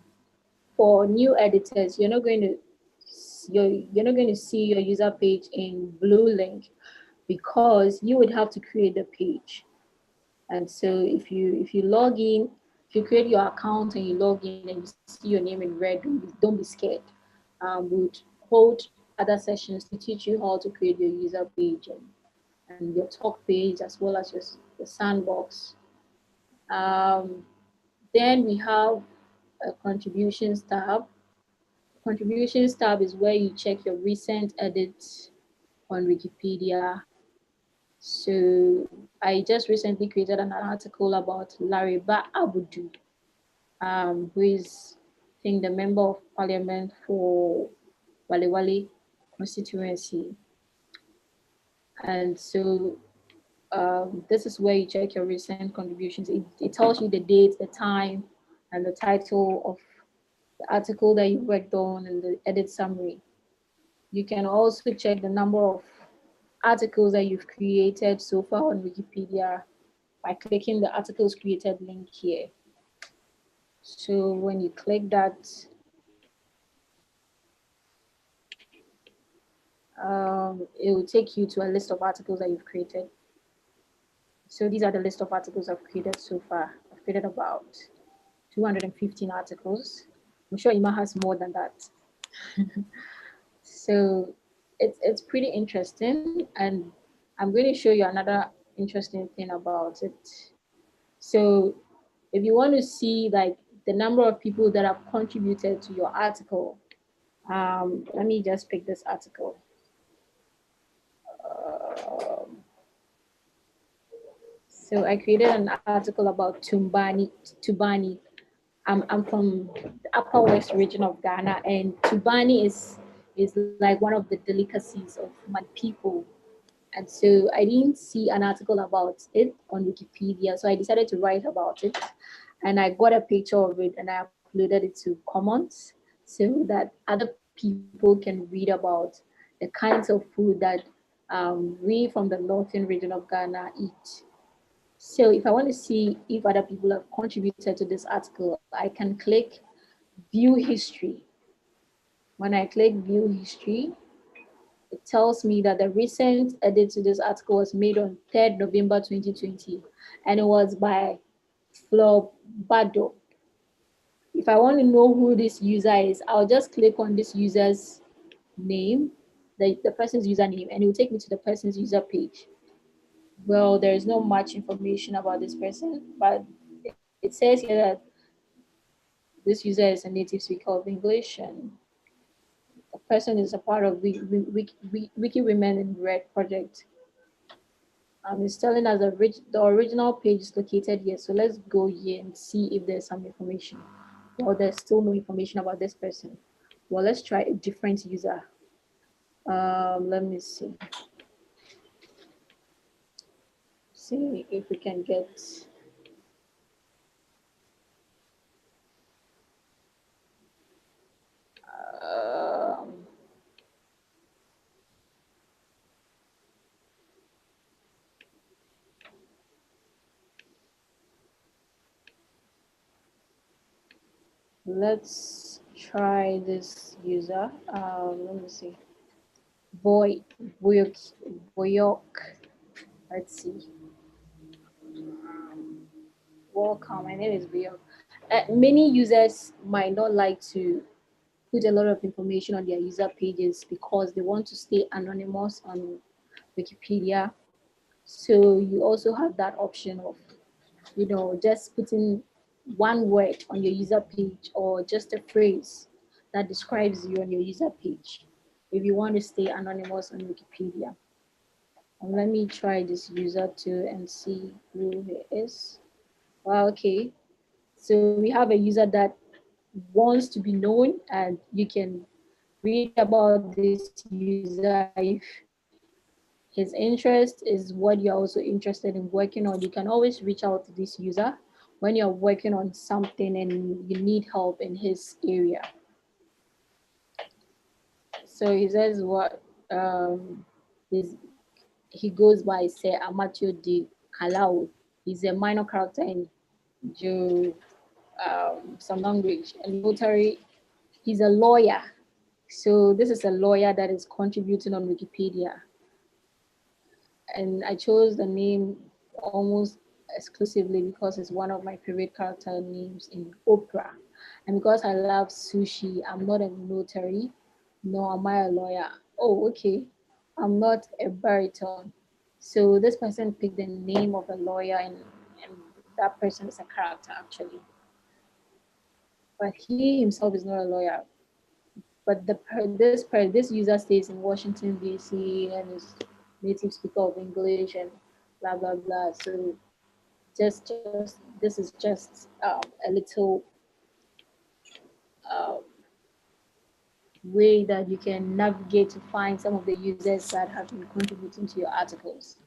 for new editors, you're not going to see your user page in blue link because you would have to create the page. And so if you log in, if you create your account and you log in and you see your name in red, don't be scared. We'll hold other sessions to teach you how to create your user page and your talk page as well as your sandbox. Um, then we have a contributions tab. Contributions tab is where you check your recent edits on Wikipedia. So I just recently created an article about Lariba Abudu, who is, I think, the member of parliament for Walewale constituency. And so this is where you check your recent contributions. It tells you the date, the time, and the title of the article that you worked on and the edit summary. You can also check the number of articles that you've created so far on Wikipedia by clicking the articles created link here. So when you click that, it will take you to a list of articles that you've created. So these are the list of articles I've created so far. I've created about 215 articles. I'm sure Ima has more than that. So it's pretty interesting, and I'm going to show you another interesting thing about it. So if you want to see like the number of people that have contributed to your article, let me just pick this article. So I created an article about Tubani. I'm from the Upper West region of Ghana, and Tubani is like one of the delicacies of my people. And so I didn't see an article about it on Wikipedia, so I decided to write about it. And I got a picture of it and I uploaded it to Commons so that other people can read about the kinds of food that we from the northern region of Ghana eat. So if I want to see if other people have contributed to this article, I can click View History. When I click View History, it tells me that the recent edit to this article was made on 3rd November 2020, and it was by Flo Bado. If I want to know who this user is, I'll just click on this user's name, the person's username, and it will take me to the person's user page. Well, there is not much information about this person, but it says here that this user is a native speaker of English, and the person is a part of Wiki Women in Red project. It's telling us the original page is located here. So let's go here and see if there's some information. Well, there's still no information about this person. Well, let's try a different user. Let me see if we can get. Um, let's try this user. Let me see. Boy, Boyok. Let's see. Welcome. My name is Boyok. Many users might not like to put a lot of information on their user pages because they want to stay anonymous on Wikipedia. So you also have that option of, just putting one word on your user page or just a phrase that describes you on your user page if you want to stay anonymous on Wikipedia. And let me try this user too and see who he is. Well, okay. So we have a user that wants to be known, and you can read about this user if his interest is what you're also interested in working on. You can always reach out to this user when you're working on something and you need help in his area. So he says what is he goes by say Amatio de Kalau. He's a minor character in Jew, some language, a notary. He's a lawyer. So this is a lawyer that is contributing on Wikipedia. And I chose the name almost exclusively because it's one of my favorite character names in opera. And because I love sushi, I'm not a notary, nor am I a lawyer. Oh, okay. I'm not a baritone. So this person picked the name of a lawyer, and that person is a character actually. But he himself is not a lawyer. But this user stays in Washington D.C. and is native speaker of English and blah blah blah. So just this is just a little uh, way that you can navigate to find some of the users that have been contributing to your articles.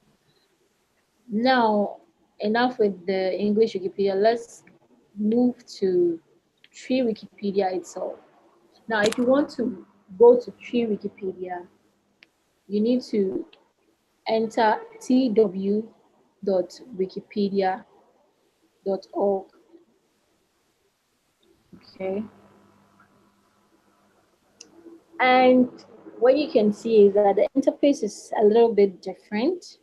Now, enough with the English Wikipedia. Let's move to Tree Wikipedia itself. Now, if you want to go to Tree Wikipedia, you need to enter tw.wikipedia.org. Okay. And what you can see is that the interface is a little bit different.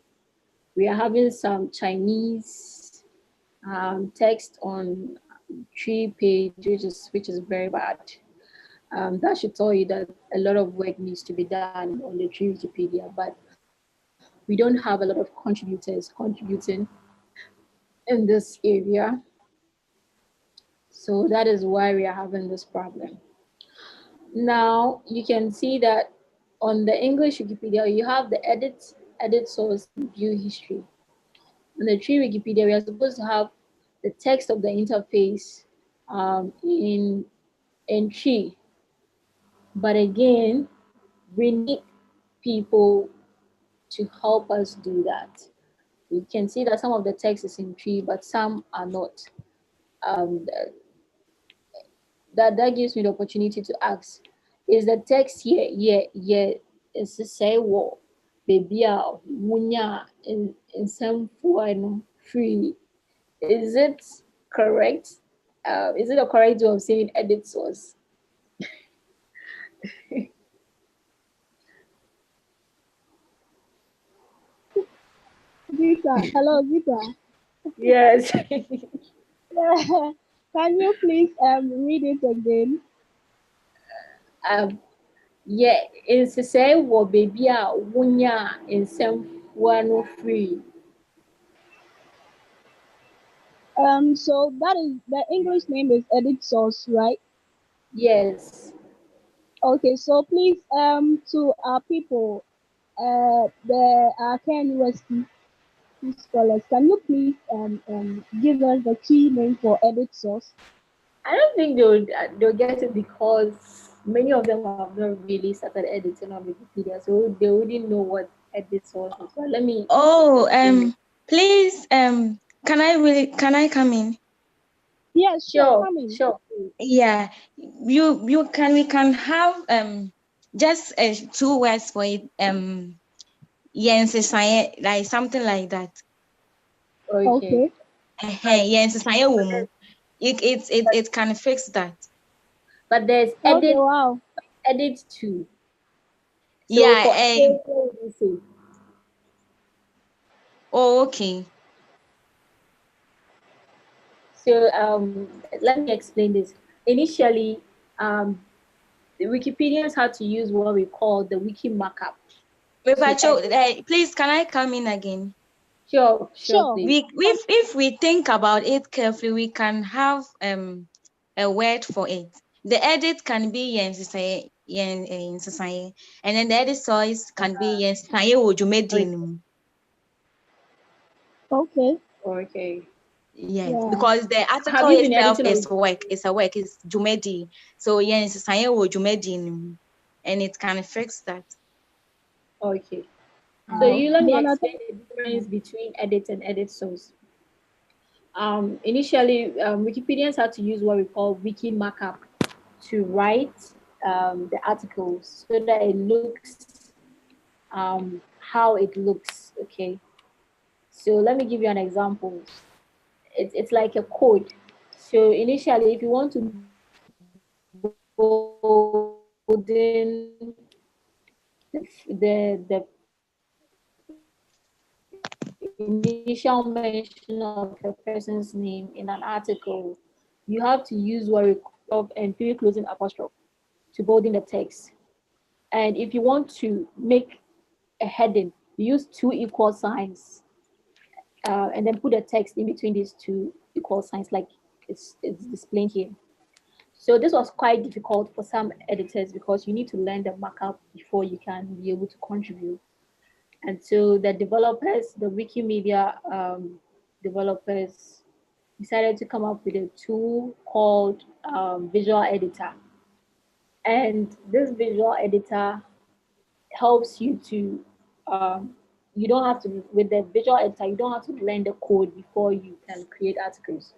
We are having some Chinese text on tree page, which is very bad. That should tell you that a lot of work needs to be done on the tree Wikipedia, but we don't have a lot of contributors contributing in this area. So that is why we are having this problem. Now you can see that on the English Wikipedia, you have the edit source, and view history. On the tree Wikipedia, we are supposed to have the text of the interface in tree. But again, we need people to help us do that. You can see that some of the text is in tree, but some are not. Um, that gives me the opportunity to ask, is the text here, yeah, is to say what baby wunya in some form free? Is it correct? Is it a correct way of saying edit source? Zita, hello Zita. Yes. Can you please read it again? um, yeah, it's to say what baby wunya in some form free. So that is the English name is Edit Source, right? Yes. Okay, so please to our people, the KNUST, two scholars. Can you please give us the key name for edit source? I don't think they'll get it because many of them have not really started editing on Wikipedia, so they wouldn't know what edit source is. But let me Oh, explain it. please, can I come in? Yes, sure, Sure, come in. sure. Yeah, we can have just two words for it. Yes, like something like that. Okay. Okay. But Yes, it can fix that. but there's Okay, wow. edit two. So Yeah. for edit, what would you say? Oh, okay. So let me explain this. Initially, the Wikipedians had to use what we call the wiki markup to edit. Please, can I come in again? Sure, sure, Sure. please. If we think about it carefully, we can have a word for it. The edit can be yen society, and then the edit source can be yen society Okay. ojumedin. Okay. Okay. Yes, Yeah. because the article Have you been itself editing on is Wikipedia? work. It's a work. It's jumedi. So yen society ojumedin, and it can fix that. Okay. So Mm. Wow. you let You me understand? explain the difference between edit and edit source. Initially, Wikipedians had to use what we call wiki markup to write the articles so that it looks how it looks. Okay. So let me give you an example. It's like a code. So initially, if you want to bolden the initial mention of a person's name in an article, you have to use what we call and period closing apostrophe to bolden the text. And if you want to make a heading, you use two equal signs and then put a text in between these two equal signs, like it's displaying here. So this was quite difficult for some editors because you need to learn the markup before you can be able to contribute. And so the developers, the Wikimedia developers, decided to come up with a tool called Visual Editor. And this visual editor helps you to, you don't have to, with the visual editor, you don't have to learn the code before you can create articles.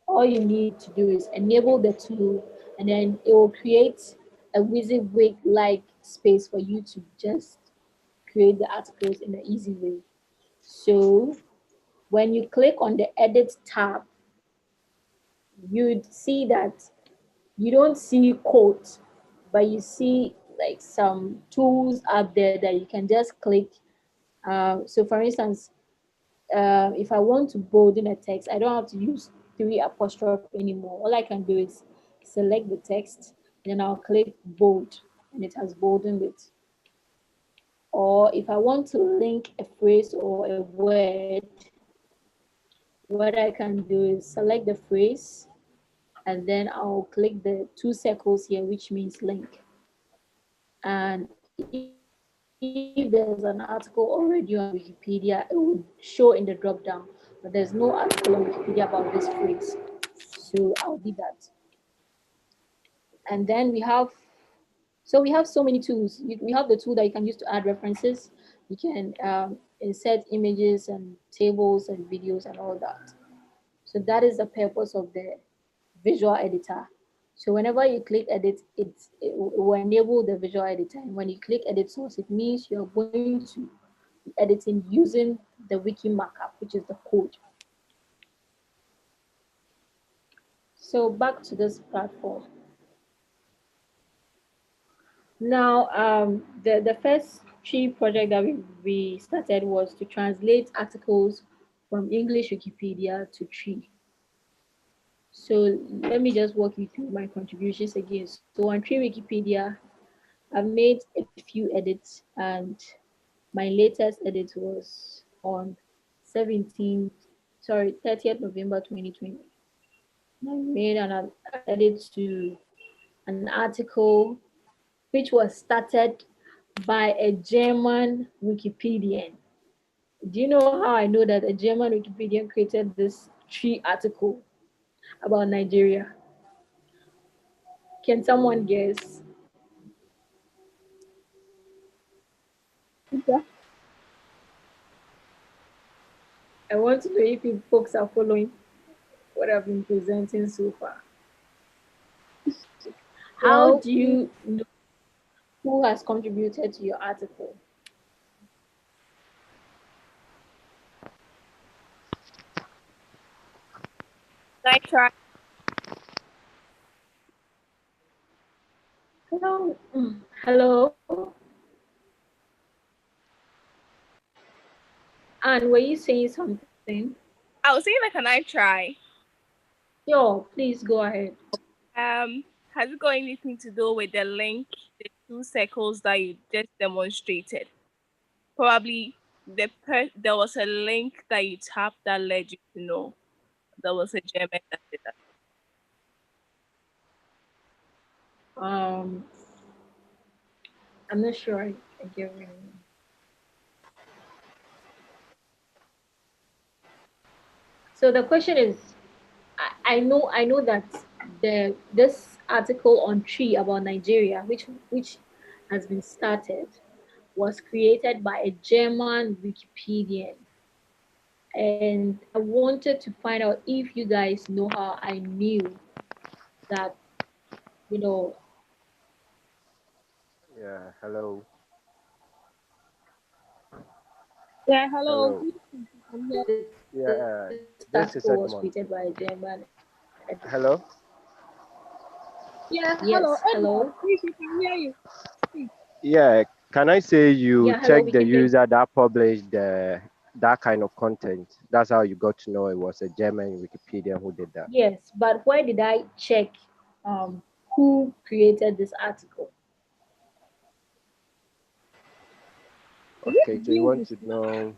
All you need to do is enable the tool, and then it will create a WYSIWYG like space for you to just create the articles in an easy way. So when you click on the edit tab, you'd see that you don't see code, but you see like some tools up there that you can just click. So for instance, if I want to bold in a text, I don't have to use three apostrophe anymore. All I can do is select the text and then I'll click bold and it has boldened it. Or if I want to link a phrase or a word, what I can do is select the phrase and then I'll click the two circles here, which means link. And if there's an article already on Wikipedia, it would show in the drop down, but there's no article on Wikipedia about this phrase. So I'll be that. And then we have so many tools. We have the tool that you can use to add references. You can insert images and tables and videos and all that. So that is the purpose of the visual editor. So whenever you click edit, it will enable the visual editor. And when you click edit source, it means you're going to be editing using the wiki markup, which is the code. So back to this platform. Now, the first tree project that we started was to translate articles from English Wikipedia to tree. So let me just walk you through my contributions again. So on tree Wikipedia, I've made a few edits, and my latest edit was on 17th, sorry, 30th November 2020. I made an edit to an article which was started by a German Wikipedian. Do you know how I know that a German Wikipedia created this tree article about Nigeria? Can someone guess? Okay. I want to know if you folks are following what I've been presenting so far. How Well, do you know who has contributed to your article? Can I try? Hello? Hello? And were you saying something? I was saying, like, can I try? Yo, please go ahead. Has it got anything to do with the link, the two circles that you just demonstrated? Probably there was a link that you tapped that led you to know there was a German that did that. Um, I'm not sure I get what you mean. So the question is, I know that this article on tree about Nigeria, which has been started, was created by a German Wikipedian, and I wanted to find out if you guys know how I knew that, you know, Yeah, hello, yeah, hello. hello. Please, I'm here. this Yeah, article was created by this a is German. Edmond. Hello. Yes, Yeah, hello, hello. Edward. Please, we can hear you. Speak. Yeah, can I say Yeah, you hello, we check can the hear you. user that published that kind of content? That's how you got to know it was a German Wikipedia who did that. Yes, but where did I check who created this article? Is Okay, it so you View want to History? know?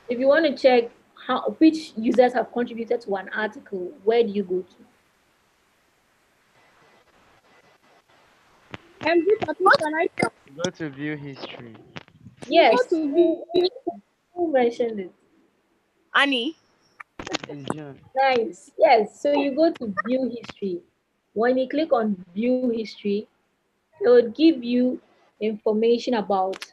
If you want to check how which users have contributed to an article, where do you go to? Victor, please, can I talk? Go to view history. You go Yes, to who, View. who mentioned it? Annie, It's John. Nice. Yes, so you go to view history. When you click on view history, it would give you information about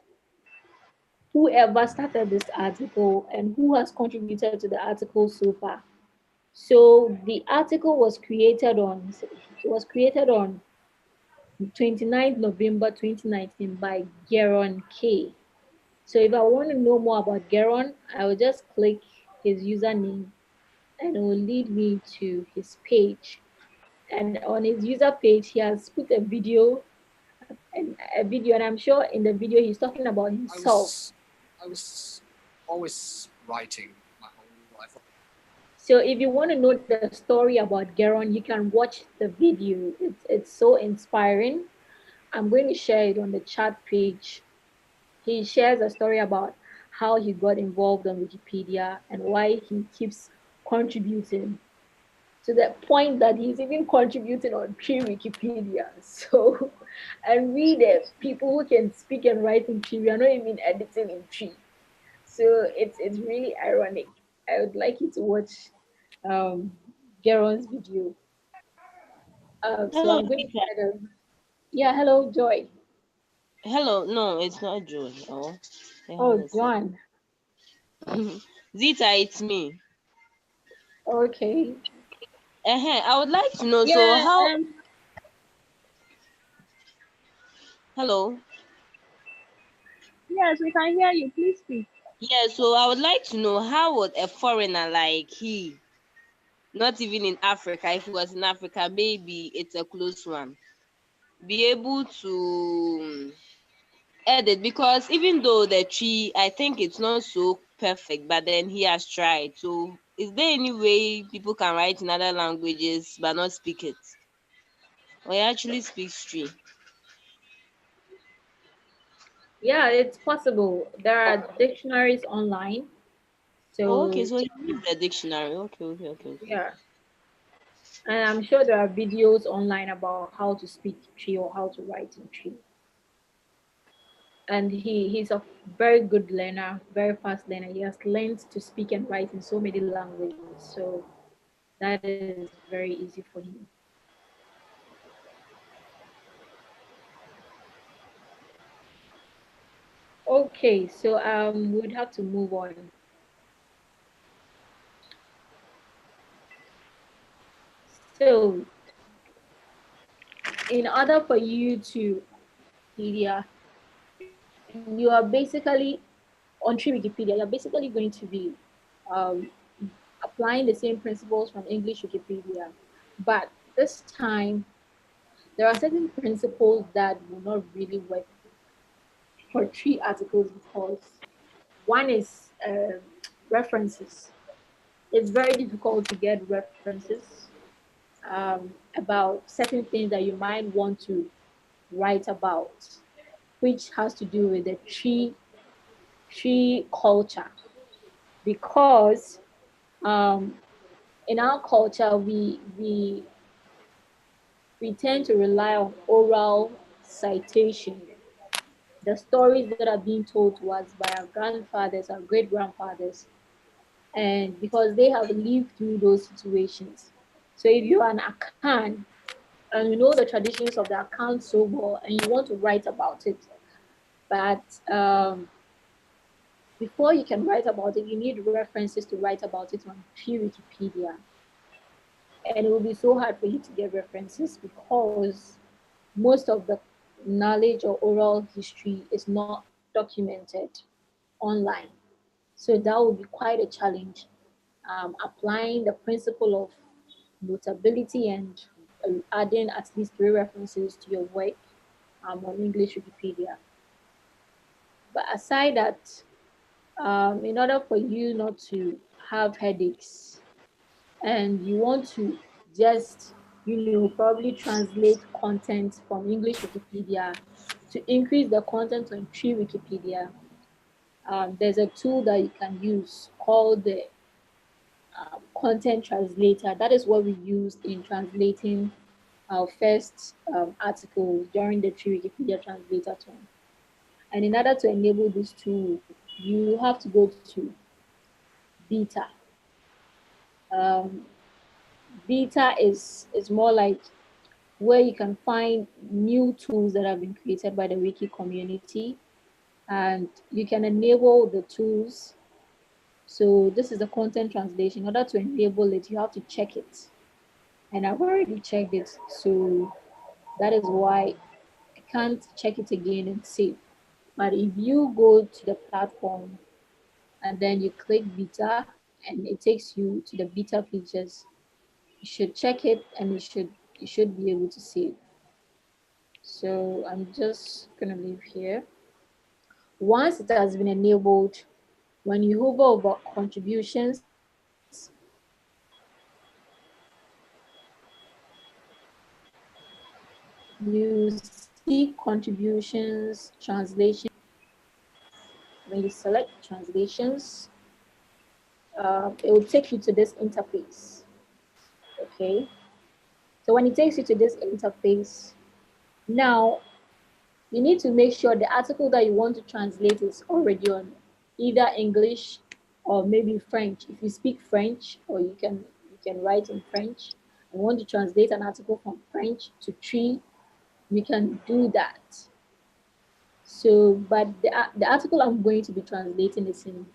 whoever started this article and who has contributed to the article so far. So the article was created on 29th November 2019 by Geron K. So if I want to know more about Geron, I will just click his username and it will lead me to his page. And on his user page, he has put a video, and I'm sure in the video he's talking about himself. I was always writing my whole life. So if you want to know the story about Geron, you can watch the video. It's so inspiring. I'm going to share it on the chat page. He shares a story about how he got involved on Wikipedia and why he keeps contributing to the point that he's even contributing on Tree Wikipedia. So, and we, the people who can speak and write in Tree, we are not even editing in Tree. So it's really ironic. I would like you to watch um, Geron's video. So Hello, I'm going to Zita. try to. Yeah, hello, Joy. Hello, no, it's not Joy. Oh, hang on Oh, a sec. John. Zita, it's me. Okay. I would like to know. So Yeah, how? Hello. yes, we can hear you. Please speak. Yeah. So I would like to know how would a foreigner like he, not even in Africa, if he was in Africa, maybe it's a close one, be able to edit, because even though the tree, I think it's not so perfect, but then he has tried. So is there any way people can write in other languages but not speak it? Or he actually speaks tree? Yeah, it's possible. There are dictionaries online. Oh, okay, So so he used the dictionary. Okay, okay, okay, okay. yeah, And I'm sure there are videos online about how to speak tree or how to write in tree. And he's a very good learner, very fast learner. He has learned to speak and write in so many languages. So that is very easy for him. Okay, so we'd have to move on. So in order for you to Wikipedia, you are basically on Tree Wikipedia, you're basically going to be um, applying the same principles from English Wikipedia, but this time there are certain principles that will not really work for Tree articles because one is references. It's very difficult to get references about certain things that you might want to write about, which has to do with the tree culture. Because in our culture, we tend to rely on oral citation, the stories that are being told to us by our grandfathers, our great grandfathers, and because they have lived through those situations. So if you're an Akan and you know the traditions of the Akan so well and you want to write about it, but before you can write about it, you need references to write about it on Tree Wikipedia. And it will be so hard for you to get references because most of the knowledge or oral history is not documented online. So that will be quite a challenge. Applying the principle of notability and adding at least three references to your work on English Wikipedia. But aside that, in order for you not to have headaches and you want to just, probably translate content from English Wikipedia to increase the content on Tree Wikipedia, there's a tool that you can use called the content translator. That is what we used in translating our first articles during the Tree Wikipedia translator term. And in order to enable this tool, you have to go to beta. Um, Beta is more like where you can find new tools that have been created by the wiki community, and you can enable the tools. So this is the content translation. In order to enable it, you have to check it, and I've already checked it, so that is why I can't check it again and save. But if you go to the platform and then you click beta and it takes you to the beta features, you should check it and you should be able to save. So I'm just gonna leave here. Once it has been enabled, when you hover over contributions, you see contributions, translation. When you select translations, it will take you to this interface. Okay. So when it takes you to this interface, now you need to make sure the article that you want to translate is already on either English or maybe French. If you speak French, or you can write in French and want to translate an article from French to Tree, you can do that. So, but the article I'm going to be translating is in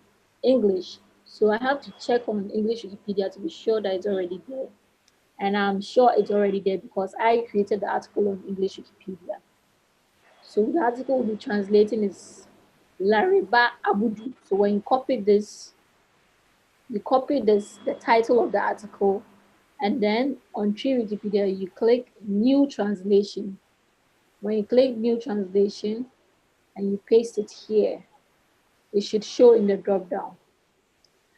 English. So I have to check on English Wikipedia to be sure that it's already there. And I'm sure it's already there because I created the article on English Wikipedia. So the article we'll be translating is Lariba Abudu. So when you copy this, the title of the article, and then on Tree Wikipedia, you click New Translation. When you click New Translation and you paste it here, it should show in the drop down.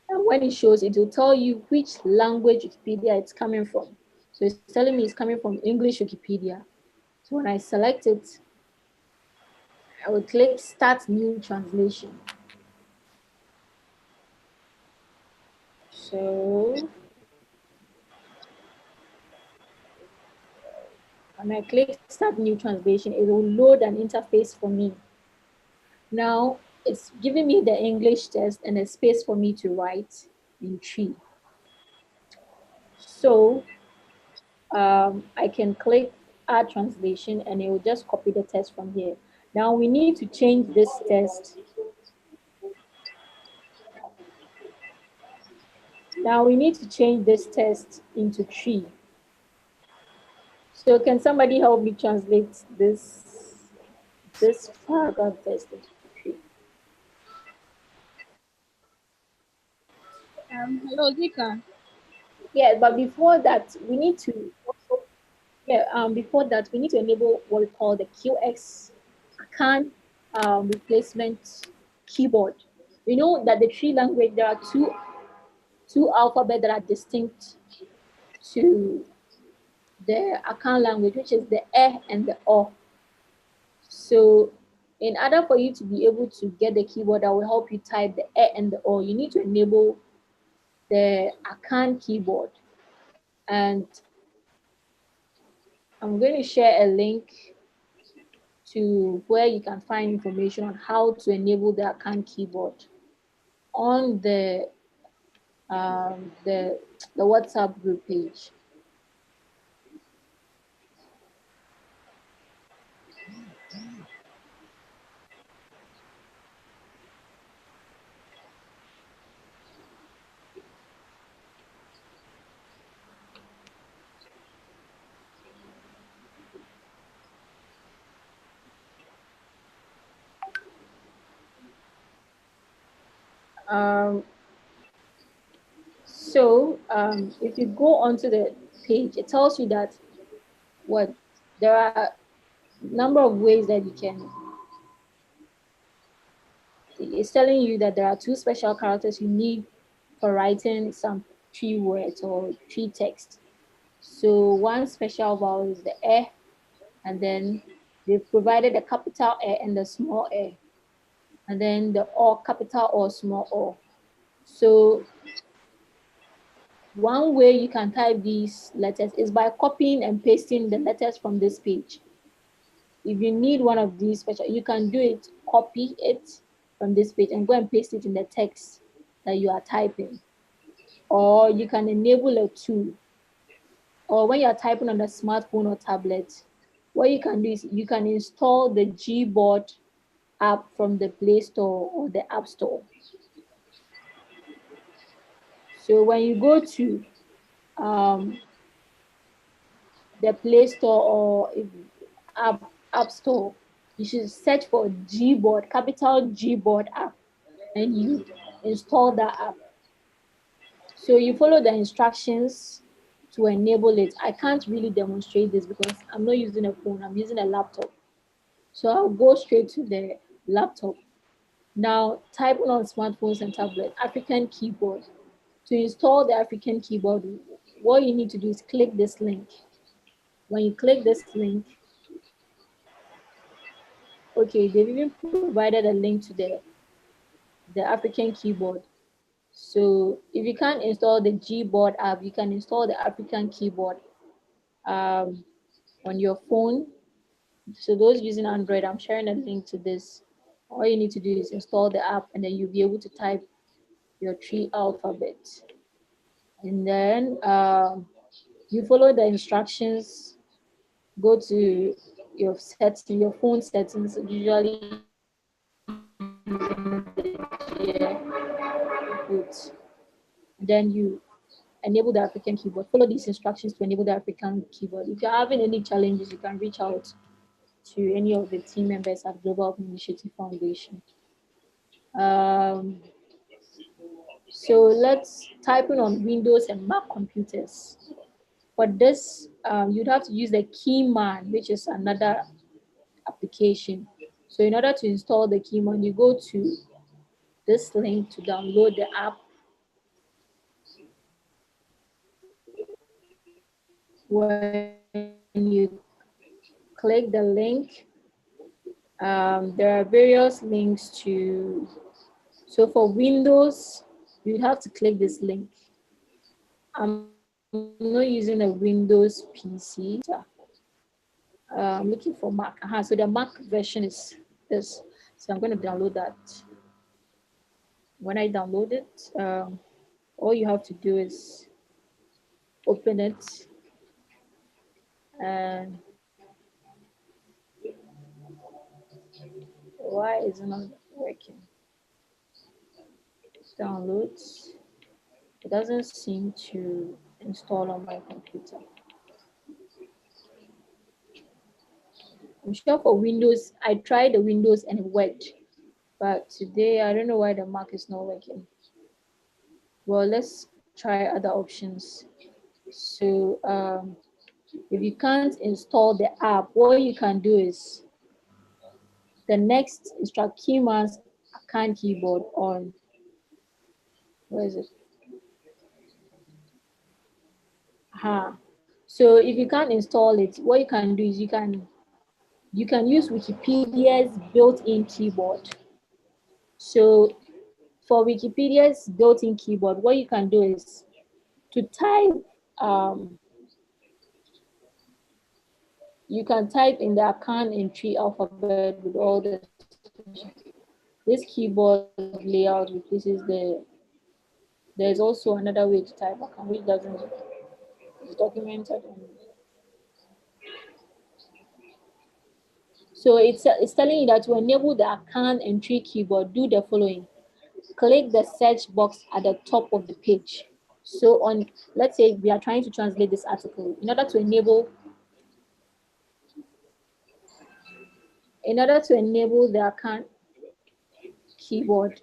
And when it shows, it will tell you which language Wikipedia it's coming from. So it's telling me it's coming from English Wikipedia. So when I select it, I will click Start New Translation. So and I click Start New Translation, it will load an interface for me. Now it's giving me the English test and a space for me to write in Tree. So I can click Add Translation and it will just copy the text from here. Now we need to change this text. Now we need to change this text into Tree. So can somebody help me translate this paragraph text into Tree? Hello, Zika. Yeah, but before that, we need to also, before that, we need to enable what we call the QX can replacement keyboard. We know that the Tree language, there are two alphabets that are distinct to the Akan language, which is the and the O. So in order for you to be able to get the keyboard that will help you type the and the O, you need to enable the Akan keyboard. And I'm going to share a link to where you can find information on how to enable the Akan keyboard on um, the the WhatsApp group page. Um, if you go onto the page, it tells you that what there are number of ways that you can. It's telling you that there are two special characters you need for writing some tree words or tree text. So one special vowel is the and then they've provided a capital and the small and then the or capital or small o. So one way you can type these letters is by copying and pasting the letters from this page. If you need one of these special, you can do it, copy it from this page and go and paste it in the text that you are typing. Or you can enable a tool. Or when you are typing on a smartphone or tablet, what you can do is you can install the Gboard app from the Play Store or the App Store. So when you go to the Play Store or App Store, you should search for Gboard, capital Gboard app, and you install that app. So you follow the instructions to enable it. I can't really demonstrate this because I'm not using a phone, I'm using a laptop. So I'll go straight to the laptop. Now, typing on smartphones and tablets, African keyboard. To install the African keyboard, what you need to do is click this link. When you click this link, okay, they've even provided a link to the African keyboard. So if you can't install the Gboard app, you can install the African keyboard on your phone. So those using Android, I'm sharing a link to this. All you need to do is install the app and then you'll be able to type your tree alphabet. And then you follow the instructions, go to your settings, your phone settings, usually input. Then you enable the African keyboard. Follow these instructions to enable the African keyboard. If you're having any challenges, you can reach out to any of the team members at Global Open Initiative Foundation. So let's type in on Windows and Mac computers. For this, you'd have to use the Keyman, which is another application. So in order to install the Keyman, you go to this link to download the app. When you click the link, there are various links to. So for Windows, you have to click this link. I'm not using a Windows PC. I'm looking for Mac. So the Mac version is this. So I'm going to download that. When I download it, all you have to do is open it, and why is it not working? Downloads. It doesn't seem to install on my computer. I'm sure for Windows, I tried the Windows and it worked. But today, I don't know why the Mac is not working. Well, let's try other options. So if you can't install the app, what you can do is the next instruct Keyman's account keyboard on. Where is it? So if you can't install it, what you can do is you can use Wikipedia's built-in keyboard. So for Wikipedia's built-in keyboard, what you can do is to type, you can type in the account entry alphabet with all the this keyboard layout replaces there's also another way to type account which doesn't is documented. So it's telling you that to enable the account entry keyboard, do the following. Click the search box at the top of the page. So on, let's say we are trying to translate this article. In order to enable the account keyboard,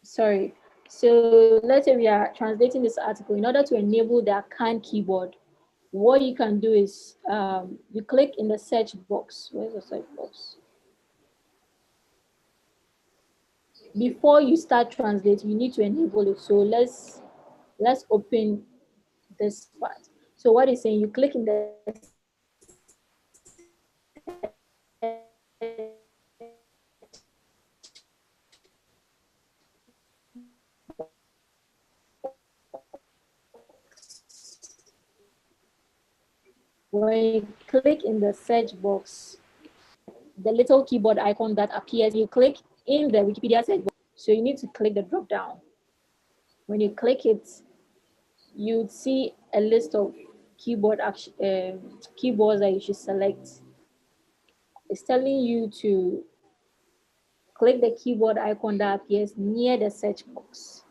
sorry. So let's say we are translating this article. In order to enable the account keyboard, what you can do is you click in the search box. Where's the search box? Before you start translating, you need to enable it. So let's open this part. So what is saying, you click in the when you click in the search box, the little keyboard icon that appears, you click in the Wikipedia search box. So you need to click the drop down. When you click it, you'd see a list of keyboards that you should select. It's telling you to click the keyboard icon that appears near the search box.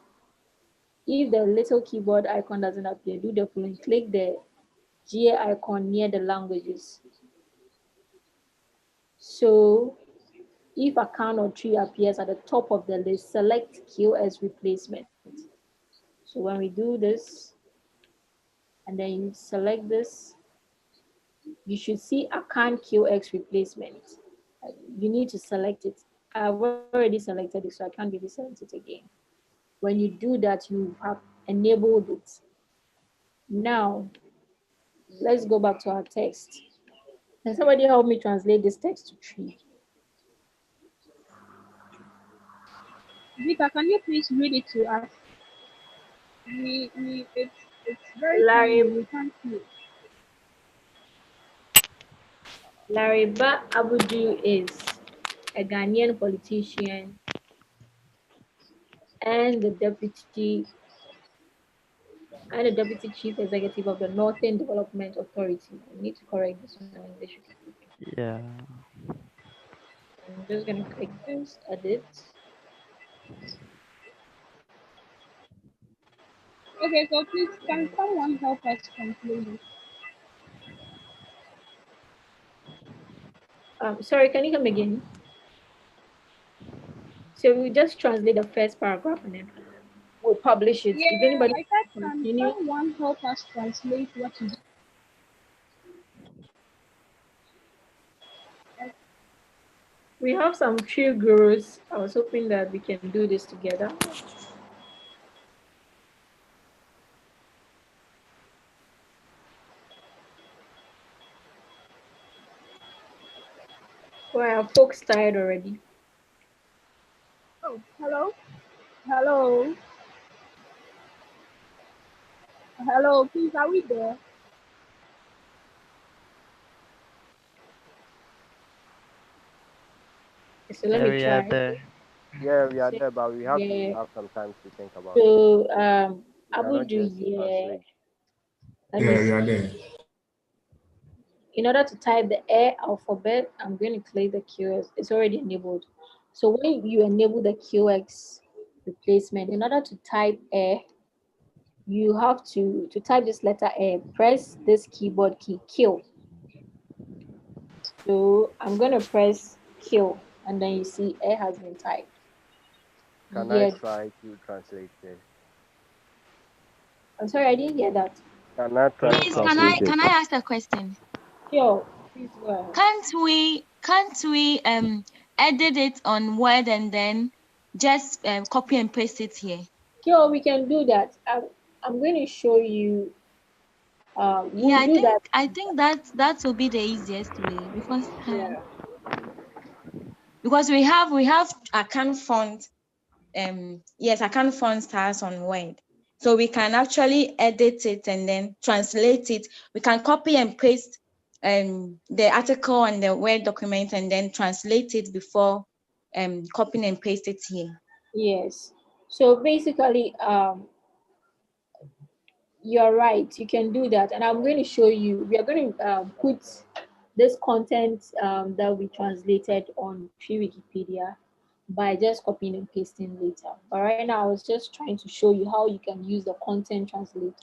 If the little keyboard icon doesn't appear, do the following. Click the G icon near the languages. So if account or tree appears at the top of the list, select Q as replacement. So when we do this, and then you select this, you should see account QX replacement. You need to select it. I've already selected it, so I can't really select it again. When you do that, you have enabled it. Now, let's go back to our text. Can somebody help me translate this text to tree? Vita, can you please read it to us? It's very tiny. We can't see it. Lariba Abudu is a Ghanaian politician and the deputy chief executive of the Northern Development Authority. I need to correct this one in English. Yeah. I'm just gonna click this, edit. Okay, so please, can someone help us translate it? Sorry, can you come again? So we just translate the first paragraph and then we'll publish it. Yeah, If anybody I said, can continue, someone help us translate what you we have some true gurus. I was hoping that we can do this together. Well, folks tired already. Oh, Hello. Hello, please, are we there? So let Yeah, me we are try. there. Yeah, we are So, there, but we have to yeah. have some time to think about it. So We cannot Abudu, just yeah. translate. Let me Yeah, we see. are there. In order to type the A alphabet, I'm going to click the QX. It's already enabled. So when you enable the QX replacement, in order to type A, you have to type this letter A, press this keyboard key, kill. So I'm going to press kill, and then you see A has been typed. Can I Yeah. try to translate it? I'm sorry, I didn't hear that. Can I try to Please, can translate I it? can I ask a question? Sure, please go ahead. Can't we edit it on Word and then just copy and paste it here? Sure, we can do that. I'm going to show you. Yeah, We'll do that. I think that will be the easiest way Yeah. because we have account font yes, account font stars on Word. So we can actually edit it and then translate it. We can copy and paste the article and the Word document and then translate it before copying and paste it here. Yes. So basically, you're right. You can do that, and I'm going to show you. We are going to put this content that we translated on Free Wikipedia by just copying and pasting later. But right now, I was just trying to show you how you can use the content translator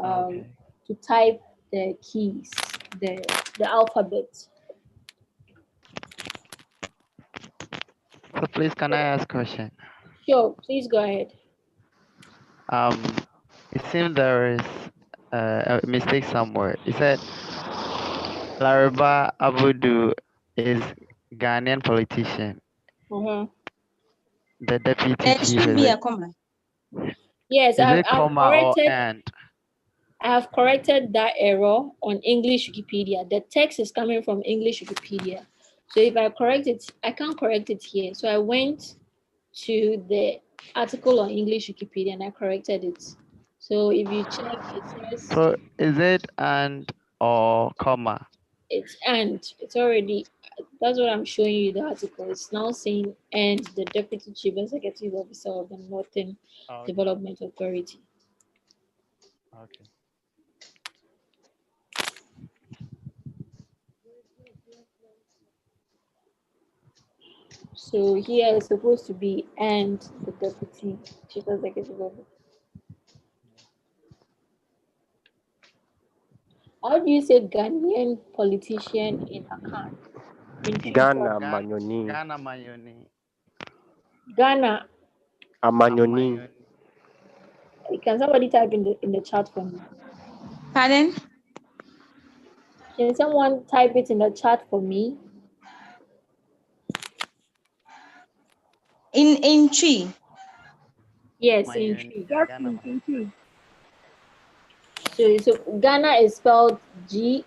um, Okay. to type the keys, the alphabet. So please, can I ask a question? Sure, please go ahead. It seems there is a mistake somewhere. It said Laraba Abudu is Ghanaian politician. Uh-huh. The deputy There chief should is be it? a comma. Yes, Is it I've comma or corrected. and? I have corrected that error on English Wikipedia. The text is coming from English Wikipedia. So if I correct it, I can't correct it here. So I went to the article on English Wikipedia and I corrected it. So if you check, it says So is it and or comma? it's and. It's already, that's what I'm showing you the article. It's now saying and the Deputy Chief Executive Officer of the Northern Okay. Development Authority. Okay. So here is supposed to be and the Deputy Chief Executive Officer. How do you say Ghanaian politician in Akan? In tree, sorry. Ghana Manyoni. Ghana Mayoni. Ghana. Amanyoni. Amayoni. Can somebody type in the chat for me? Pardon? Can someone type it in the chat for me? In tree. Yes, in Mayoni. tree. Yes, Ghana please, Mayoni. thank you. So Ghana is spelled G.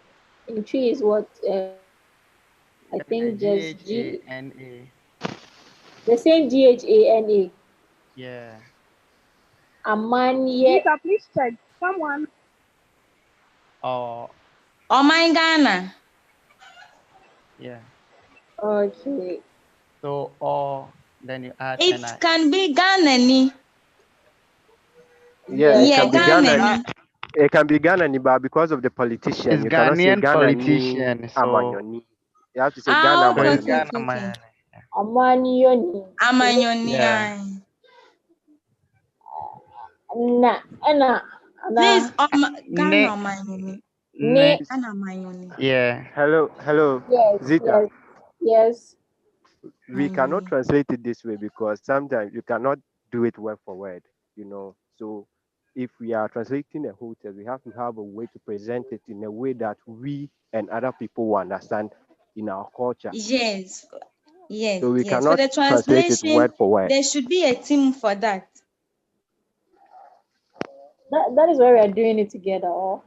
In tree is what? I Ghana think just G. Ghana. The same GHANA. Yeah. Amanye. Rita, please check. Someone, Or Oh my Ghana. yeah. Okay. So or then you add It NI. can be Ghanani. Yeah, Yes. it Yeah, can be Ghana. Ghanani. It can be Ghana, but because of the politician, It's you cannot say Ghanaian Ghana ni politician. So Amanyoni. You have to say Ghana so Okay, it's okay, Amanyoni. Ghana okay, okay. Mayoni. Amanyoni. Yeah. Amanyoni. Na. Ana. Please, Ana. Ghana Ne Amanyoni. Ne. ne Ghana Amanyoni. yeah. Hello, Yes. Zita. Yes. Yes. We cannot Amanyoni. translate it this way because sometimes you cannot do it word for word, you know. So if we are translating a whole text, we have to have a way to present it in a way that we and other people will understand in our culture. Yes, yes, So we yes. For cannot the translate it translation, word for word. there should be a team for that. That is why we are doing it together. Oh.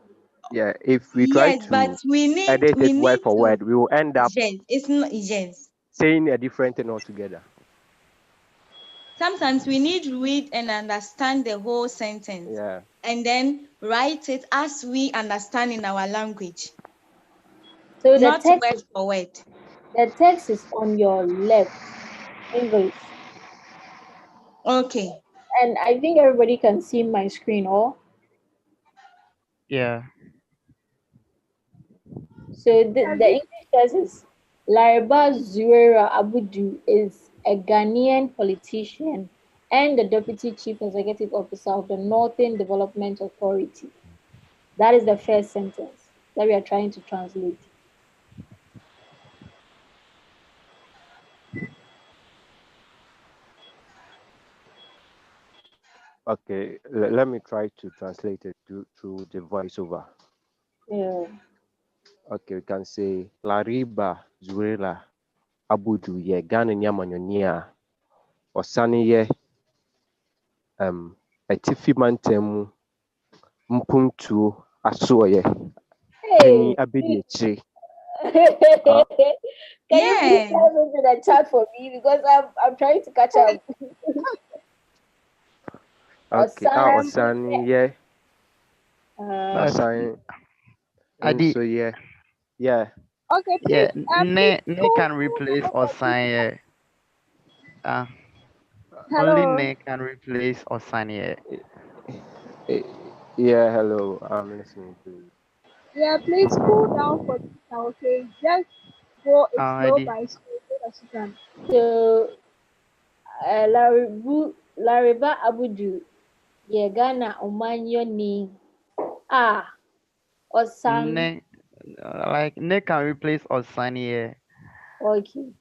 Yeah, if we try Yes, but to we need edit we it word need for to. word, we will end up Yes, it's not yes. saying a different thing altogether. sometimes we need to read and understand the whole sentence. Yeah. And then write it as we understand in our language. So the Not text word for word. is on your left, English. Okay. And I think everybody can see my screen, or Yeah. so the English text is Lariba Zuera Abudu is a Ghanaian politician and the Deputy Chief Executive Officer of the Northern Development Authority. That is the first sentence that we are trying to translate. Okay, let me try to translate it through the voiceover. Yeah. Okay, we can say Lariba Zuela Abudu ye Ghana Nyamanyonia Osani ye Etifi Mantemu Mpuntu Asuoye Penny Hey, Abediachi. can you please Yeah. type into the chat for me because I'm trying to catch up. Okay, Osan, Osani ye uh, But Osani and Adi, so yeah. Okay, please, yeah, please ne pull can replace down or for me. sign. Yeah. Uh, only Hello. ne can replace or sign. Yeah. Eh, Yeah, hello, I'm listening to you. Yeah, please pull down for me now, okay? Just go it slow Adi. by slow so that you can. so Lariba Abudu, Yegana Omanyo ni Osan. Ne, like ne can replace or sign. Yeah. Okay.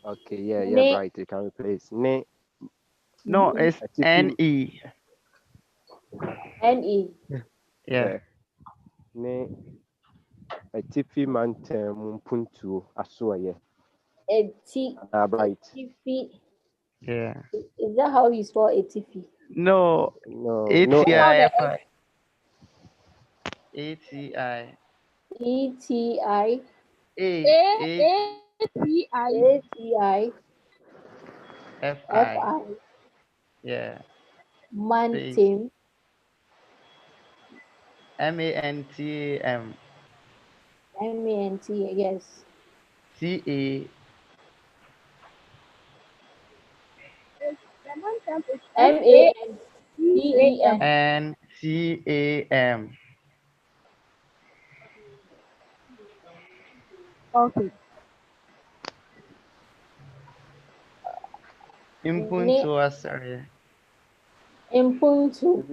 Okay, yeah, Ne, right. You can replace ne No, mhm, it's Etifi ne. N-E, Yeah. yeah ne Etifi Mantem Mpuntu Asuoye. Eti, Right. Etifi. Yeah. Is that how you spell Etifi? No, No F. Without the ATIF. S, ATI. E-T-I, A. A. A-A-T-I. A-T-I, FI. F-I, Yeah. Space. Mantim, MANTAM. M-A-N-T, yes. CA. The man temp is M-A-N-T-E-M, S-A-T-A-M. And CAM. Okay. Ne, Ubuntu Asari. Impuntu,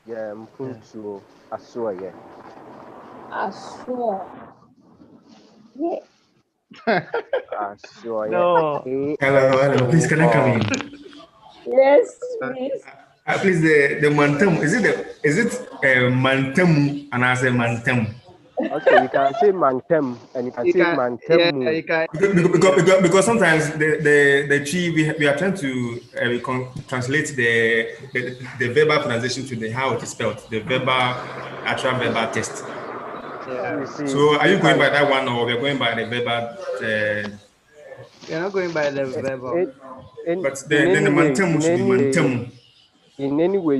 Yeah, Yeah. Mpuntu Asuoye. Asua, yeah. Asuoye. No. Hello, please, can I come ASOO. in? Yes, please. Please, the mantam, is it mantam and I say mantam? Okay, you can say Mantem and you can You say can, yeah, Mantemu. you can. Because sometimes the tree we are trying to translate the verbal pronunciation to the how it is spelled, the verbal actual verbal text. Yeah. You see, So are you you going can by that one or we're going by the verbal? We're not going by the in, verbal. But in then any the way, mantam should be mantam.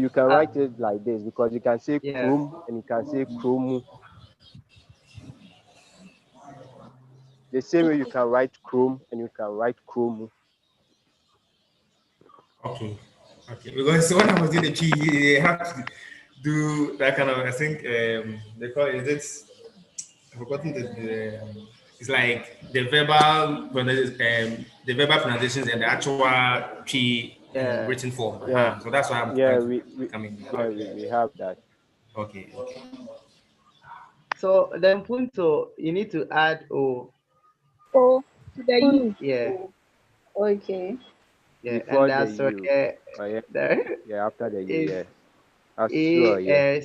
you can Uh, write it like this because you can say yeah. Krum and you can say Krumu. The same way you can write Krum and you can write Krumu. Okay. Okay. Because when I was doing the tree, they have to do that kind of. I think they call it. I've forgotten it's like the verbal pronunciations and the actual tree in Yeah. written form. Yeah, So that's why I'm yeah, trying to come in. we have that. Okay. Okay. So then Punto, you need to add O. O to the U. Yeah. Okay. Yeah. And Before the that's U. okay. Oh, yeah, There yeah, after the U, is yeah. Asuoye.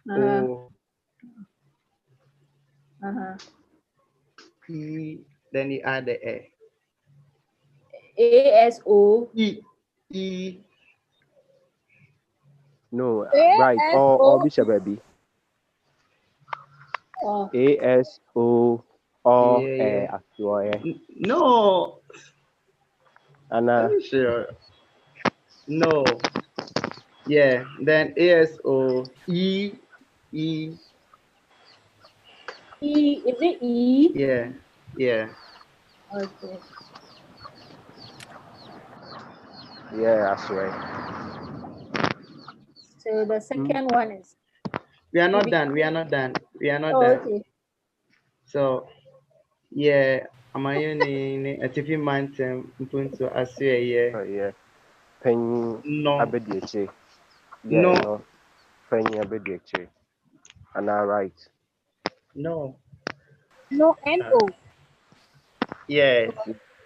Uh-huh. ASOP. Uh-huh. Then you add the A. A-S-O, E. E. No, right. Or A-S-O. Bishop Baby. oh, ASO or Yeah, yeah. Asuoye. No. Anna. Are you sure? No. Yeah. Then ASO E. E, is it E? Yeah. Yeah. Okay. Yeah, I swear. So the second one is We are not Ubi. done. We are not done. We are not Oh, done. okay. So yeah. Amayuni a TV mantem mpunto asue yeah. Oh yeah. Penny No. Abediache. Yeah, No. no. Penny Abediache. Anna right. No. No, Uh, no. yes.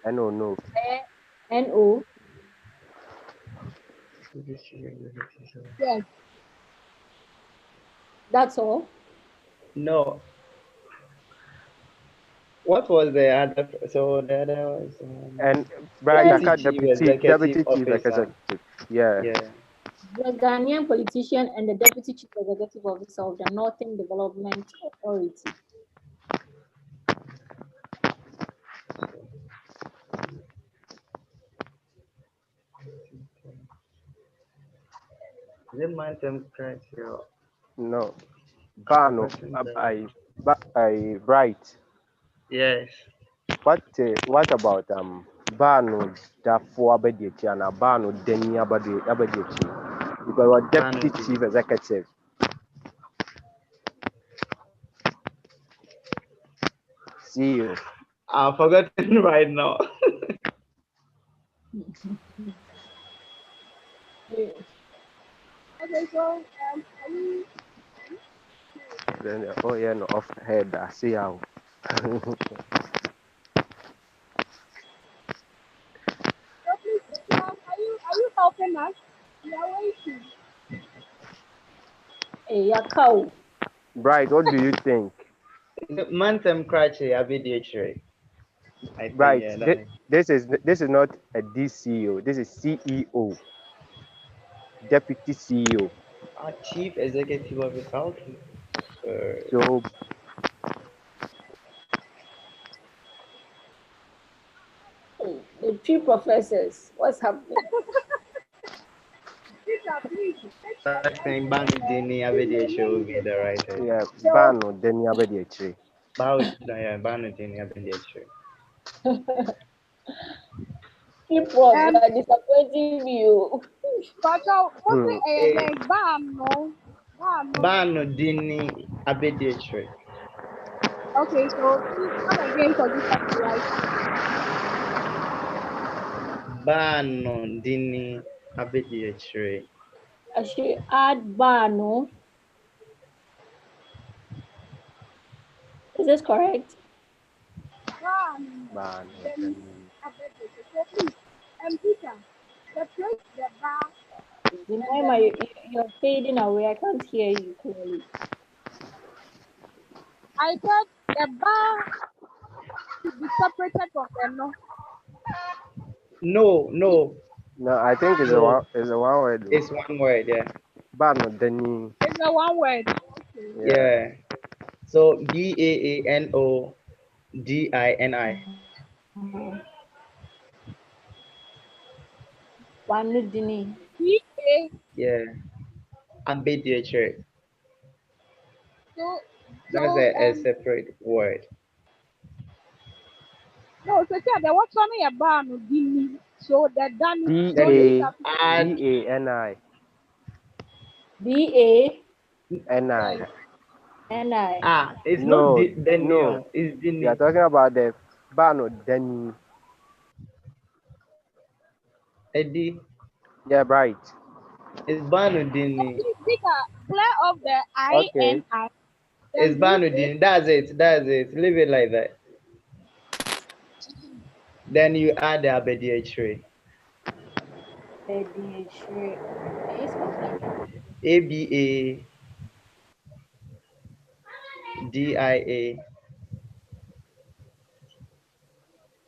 I know no. N-O. Yes. That's all. No. What was the other? So the other was And Bright Yes, Deputy Aka Chief Deputy Executive Chief Officer. Executive. Yeah. Yeah. the Ghanaian politician and the Deputy Chief Executive Officer of the Northern Development Authority. The Mantem Criteria. No. I've Bano forgotten the. I Bright. Yes. What about Bano Dafo Abediache and Bano Deni Abediache? Because our Bano Deputy D. Chief Executive. CEO. I've forgotten right now. Okay, so are you Then oh yeah no off head I see how. so please are you helping us? We are waiting. Yakao. Bright, what do you think? The Mantem Criteria Abidietre. I think Right. yeah. That is. This is not a DCO. This is CEO, Deputy CEO. Our Chief Executive Officer. Okay. So The three professors. What's happening? Teacher, please take I think Bano Dini Abidietre will be the right thing. yeah, so Bano Deni Abediache. Bano Dini Abidietre. Three prof, you um are disappointing me. Oh. but also Hmm. Eh, the ban no ban no. Bano Dini Abidietre. Okay, so please come again for this right. Bano Dini Abidietre. I should add Bano. Is this correct? Ban Bano then Deni. so please teacher separate the bar and Jemima, then you're fading away. I can't hear you clearly. I said the bar should be separated from the no. No, no, No, I think no. it's a one word. It's one word, yeah. Bano Deni. It's a one word. Okay. Yeah. Yeah. So BAANODINI. Banudini. BA Yeah. Ambidextrous. so That's so a separate word. no so yeah, there was something about no dini. So the done D so this A Then have to add D A N I B-A-N-I. N I. yes. it's not No, no. Daniel, it's We are Dini. talking about the Bano Deni. Eddie. Yeah, right. It's Banu So Dini. please Vika, clear off the Okay. INI. It's Then Banu BA Dini. That's it. That's it. Leave it like that. Then you add the abediatory. Pediatric. Can you spell that?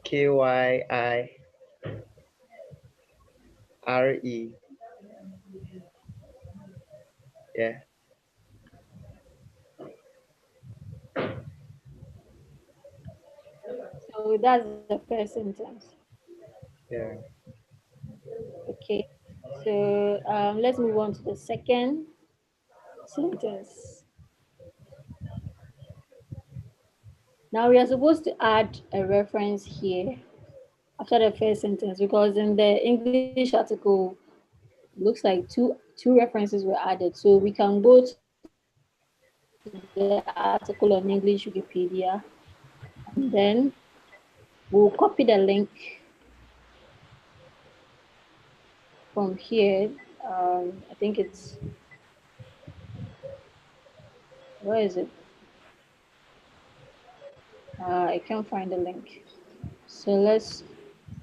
ABADIAKYIRE. Yeah. So that's the first sentence. Yeah. Okay. So let's move on to the second sentence. Now we are supposed to add a reference here after the first sentence because in the English article looks like two references were added. So we can go to the article on English Wikipedia and then we'll copy the link from here. I think it's where is it? I can't find the link. So let's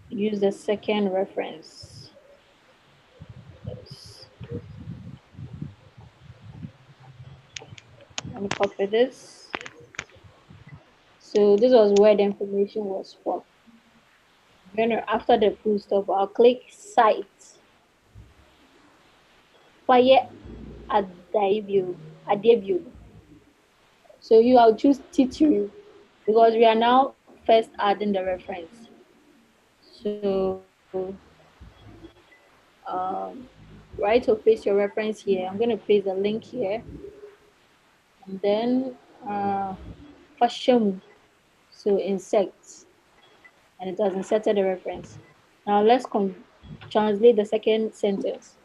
use the second reference. Let's, let me copy this. So this was where the information was from. Then after the full stop, I'll click cite. Fire at debut. So you I'll choose titiri because we are now first adding the reference. So right to paste your reference here. I'm going to paste the link here and then fashion. So insects, and it has inserted the reference. Now let's translate the second sentence.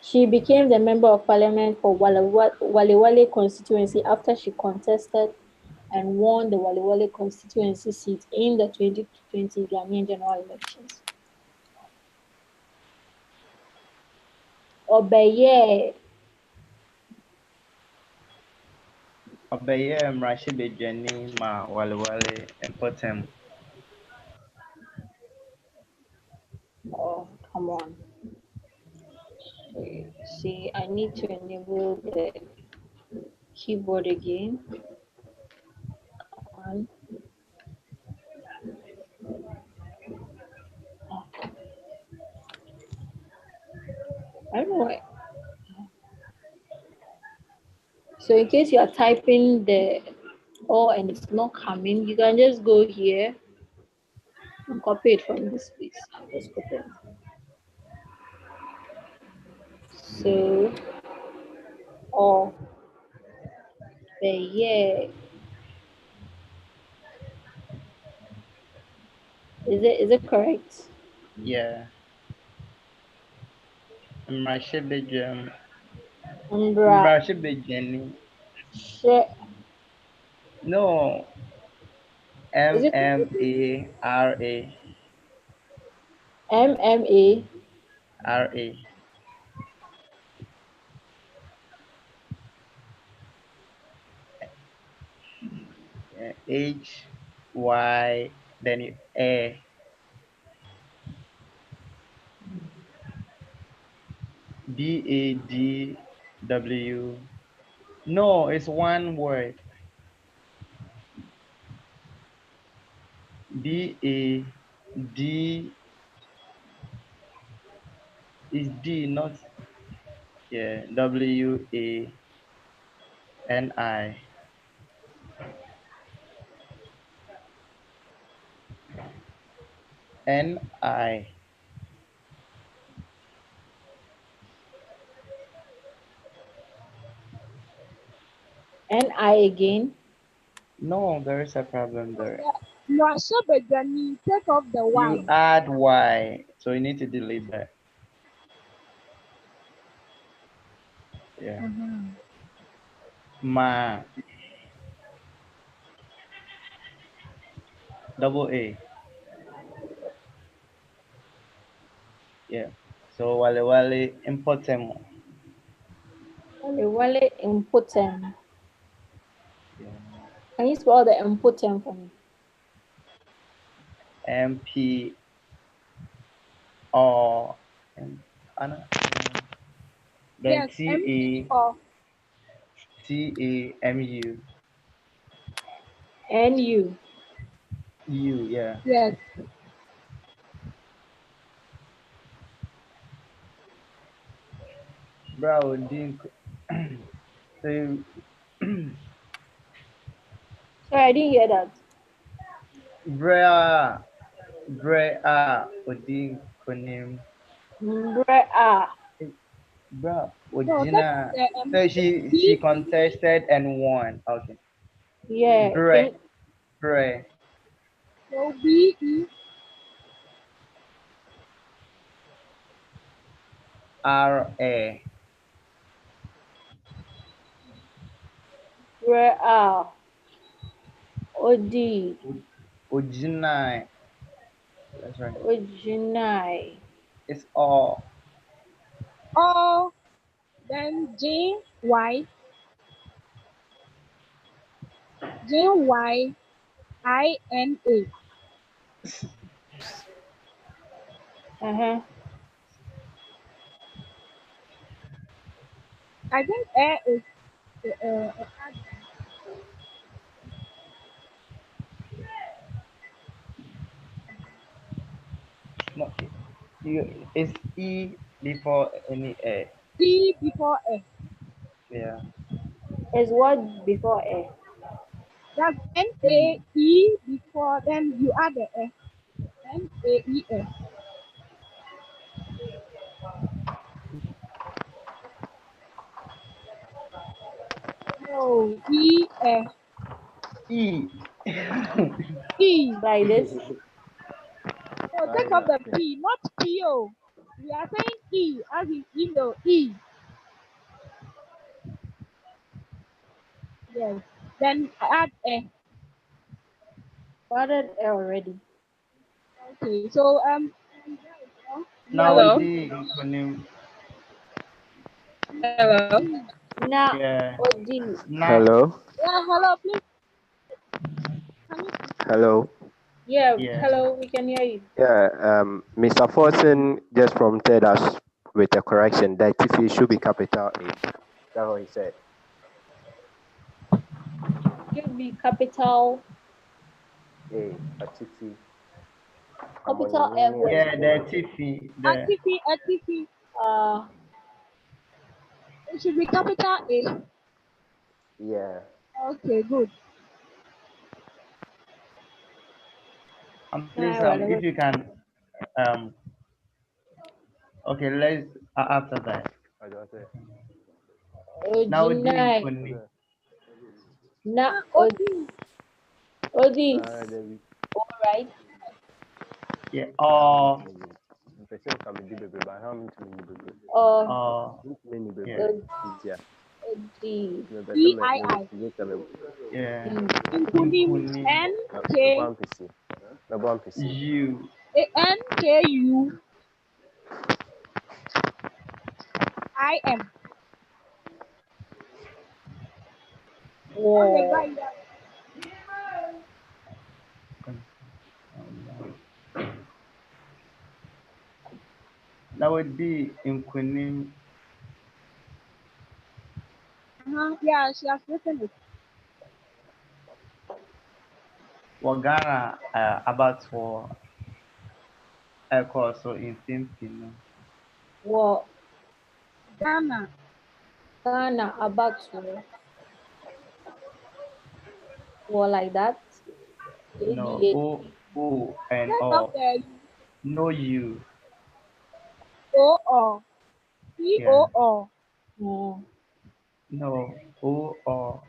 She became the member of parliament for Walewale constituency after she contested and won the Walewale constituency seat in the 2020 Ghanaian general elections. Obeye. Obeye Mrashibejani ma walewale important. Oh, come on. See, I need to enable the keyboard again. Come on. I don't know why. So in case you are typing the or and it's not coming, you can just go here and copy it from this place. I'll just copy it. So or the yeah. Is it correct? Yeah. Mrashibejani. Umbra Mrashibejani. share. No. Is it MMARA. MMA? RA. HY. Then A. BADW. No, it's one word. BAD is D, not yeah. WANI. NI. NI again? No, there is a problem there. Nwashebejani, take off the You Y. add Y, so you need to delete that. Yeah. Ma. Double A. Yeah. So wale wale impotemo. Wale impotent. Yeah. Can you spell the impotent for me? MP or Anna. Then Yes, MPO. TAMU. NU. U, yeah. Yes. Bro, didn't so Sorry, I didn't hear that. bruh. Bre Odin Konim. Brea. Bro, No, that Ojina. is So she B. contested and won. Okay. Yeah. Bre Bre So B-E. RA. Brea. Odi. Ojina. That's right. Ojinai. It's all. O. Then J-Y. J-Y-I-N-A. Uh-huh. I think A is No, it's E before any A. E before A. Yeah. Is what before A? That's E. N-A-E before, then you add the S. N-A-E-S. No, E-S. E. E. Like this? Oh, take off the P, not P-O. We are saying E, as in email, E. Yes. Then add S. Started already. Okay, so we are Now Hello. waiting Odi for Konim. Hello. Na Yeah. Odi. Na. Hello. Yeah, hello, please. Can you Hello. Yeah. Yeah. Hello. We can hear you. Yeah, Mr. Forson just prompted us with a correction that if it should be capital A. That's what he said. Should be capital A, Atifi, capital F Amonini, was Yeah, Atifi. the Tiffy. The Atifi, Atifi. uh It should be capital A. Yeah. Okay, good. please whatever. if you can okay, let's after that. I don't say. Now Odi Ojinai. Konim. Na Odi. Odi. David. All right. Yeah. Oh. The person can be baby, but how many baby? Uh Many baby. Yeah. Yeah. Odi. The person E-I-I. Yeah. Nkunim. Inkunim. N-K. You. N-K-U-I-M. Okay, War. right. That would be Inkunim. Yeah, she has written it. Wagana about for a course so in Timpino. War. Ghana. Ghana about to war like that. No. ADA. O and Take off O. the No you. O-O. Yeah. C-O-O. No. O or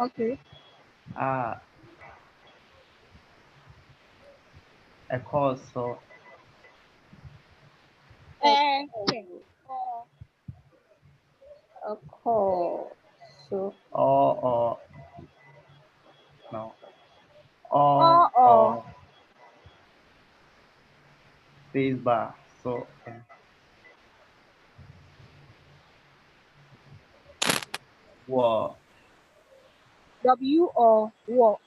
Okay. a course so Okay. A call. So or no. Or O-O. space bar. So war W-O. War.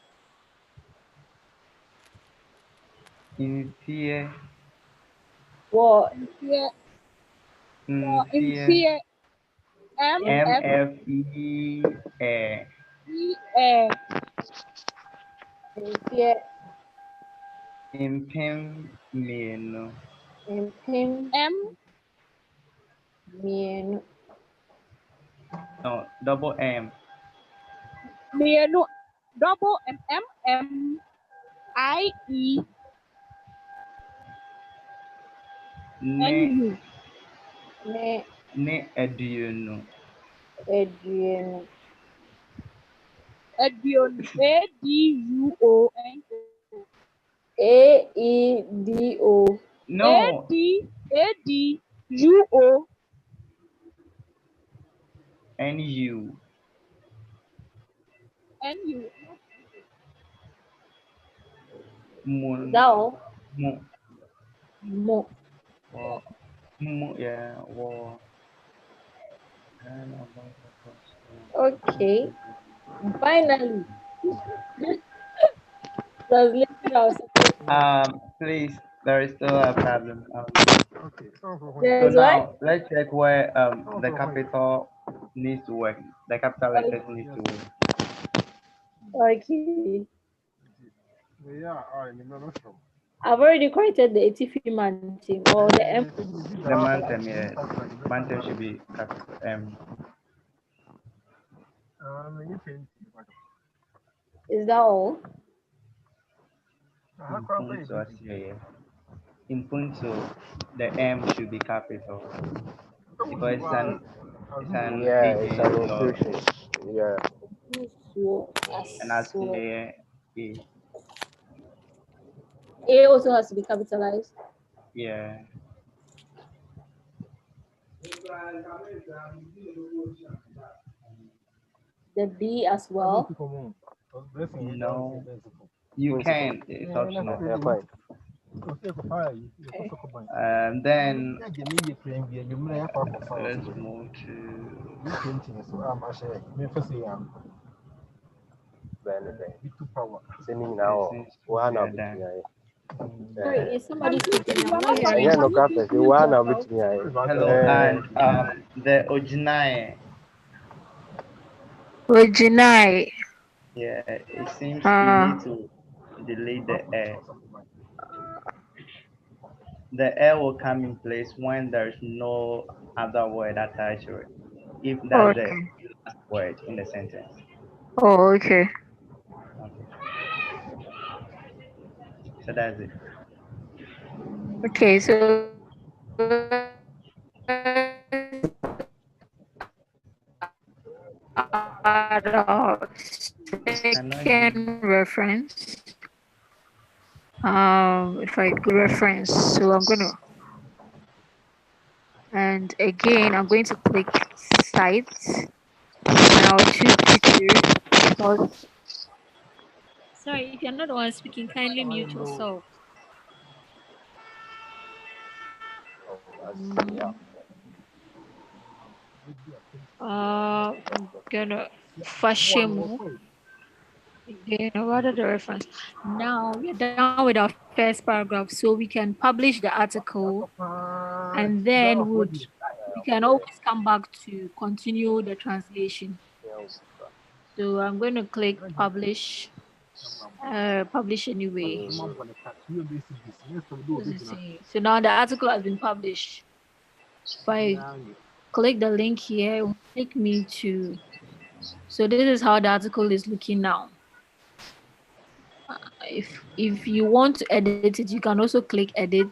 in fear war Fear. in War in fear fear. M-F-E. MFE in fear impem mmienu in pim M. mean no double M Mienu. Double MMIE Ne NU. Ne ne aduonu. Adrian. Aduonu. ADUON. AEDO. No, ADUO. NU. NU. Is Mun that all? mu Mo. wo mu yeah wo Ghana Bible Okay. Gospel. Finally, translating ourselves. Please, there is still a problem. So There's what? now let's check where the capital needs to work. The capital letters need to work. Okay. I've already created the Etifi man team or the M. The mountain, yeah, mountain should be capital M. Is that all? Impunto, I see, yeah. Impunto, the M should be capital because it's an Yeah, it's an agency or institution. Yeah. So, and I as see well. A. A also has to be capitalized. Yeah. The B as well. No, you can. It's optional. Yeah, fine. Okay. Then let's move to Sending okay, now. since we One are bit done. Sorry, is somebody speaking? I'm not I hearing know you. no crap. Mute One bit yourself. Hello, and the Ojinae, Regina. yeah, it seems you Uh, need to delete the air. The air will come in place when there's no other word attached to it. If that's the okay. last word in the sentence. Oh, okay. Okay. So that's it. Okay, so our We cannot hear you. second reference. If I go reference, so I'm gonna, and again, I'm going to click site, and I'll choose teacher because. Sorry, if you're not the one speaking, kindly mute yourself. Mm, I'm gonna Fashimu again, or rather the reference. Now we're done with our first paragraph, so we can publish the article, and then we can always come back to continue the translation. So I'm going to click publish. Publish anyway. What does it say? So now the article has been published. If I click the link here, it will take me to. So this is how the article is looking now. If you want to edit it, you can also click edit,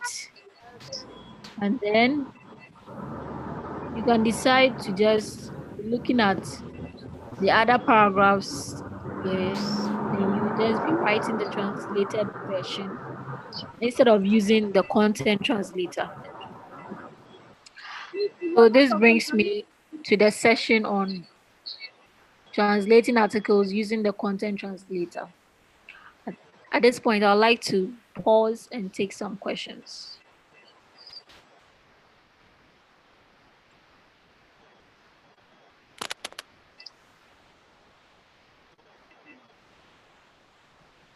and then you can decide to just be looking at the other paragraphs there. Then you just be writing the translated version instead of using the content translator. So this brings me to the session on translating articles using the content translator. At, at this point, I'd like to pause and take some questions.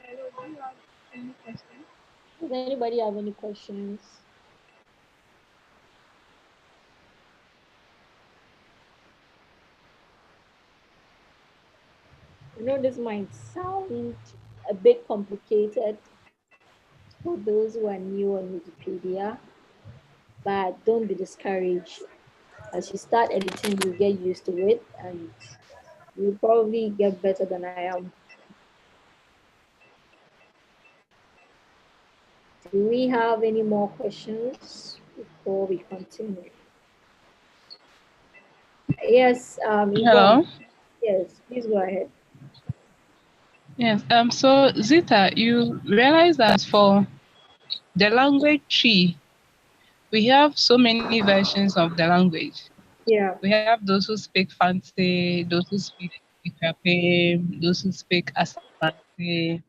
Hello, do you have any question? Does anybody have any questions? I know this might sound a bit complicated for those who are new on Wikipedia, but don't be discouraged. As you start editing, you get used to it, and You'll probably get better than I am. Do we have any more questions before we continue? Yes, Yvonne. Hello. Yes, please go ahead. Yes. So Zita, you realize that for the language tree, we have so many versions of the language. Yeah. We have those who speak Fancy, those who speak Ikape, those who speak Asante,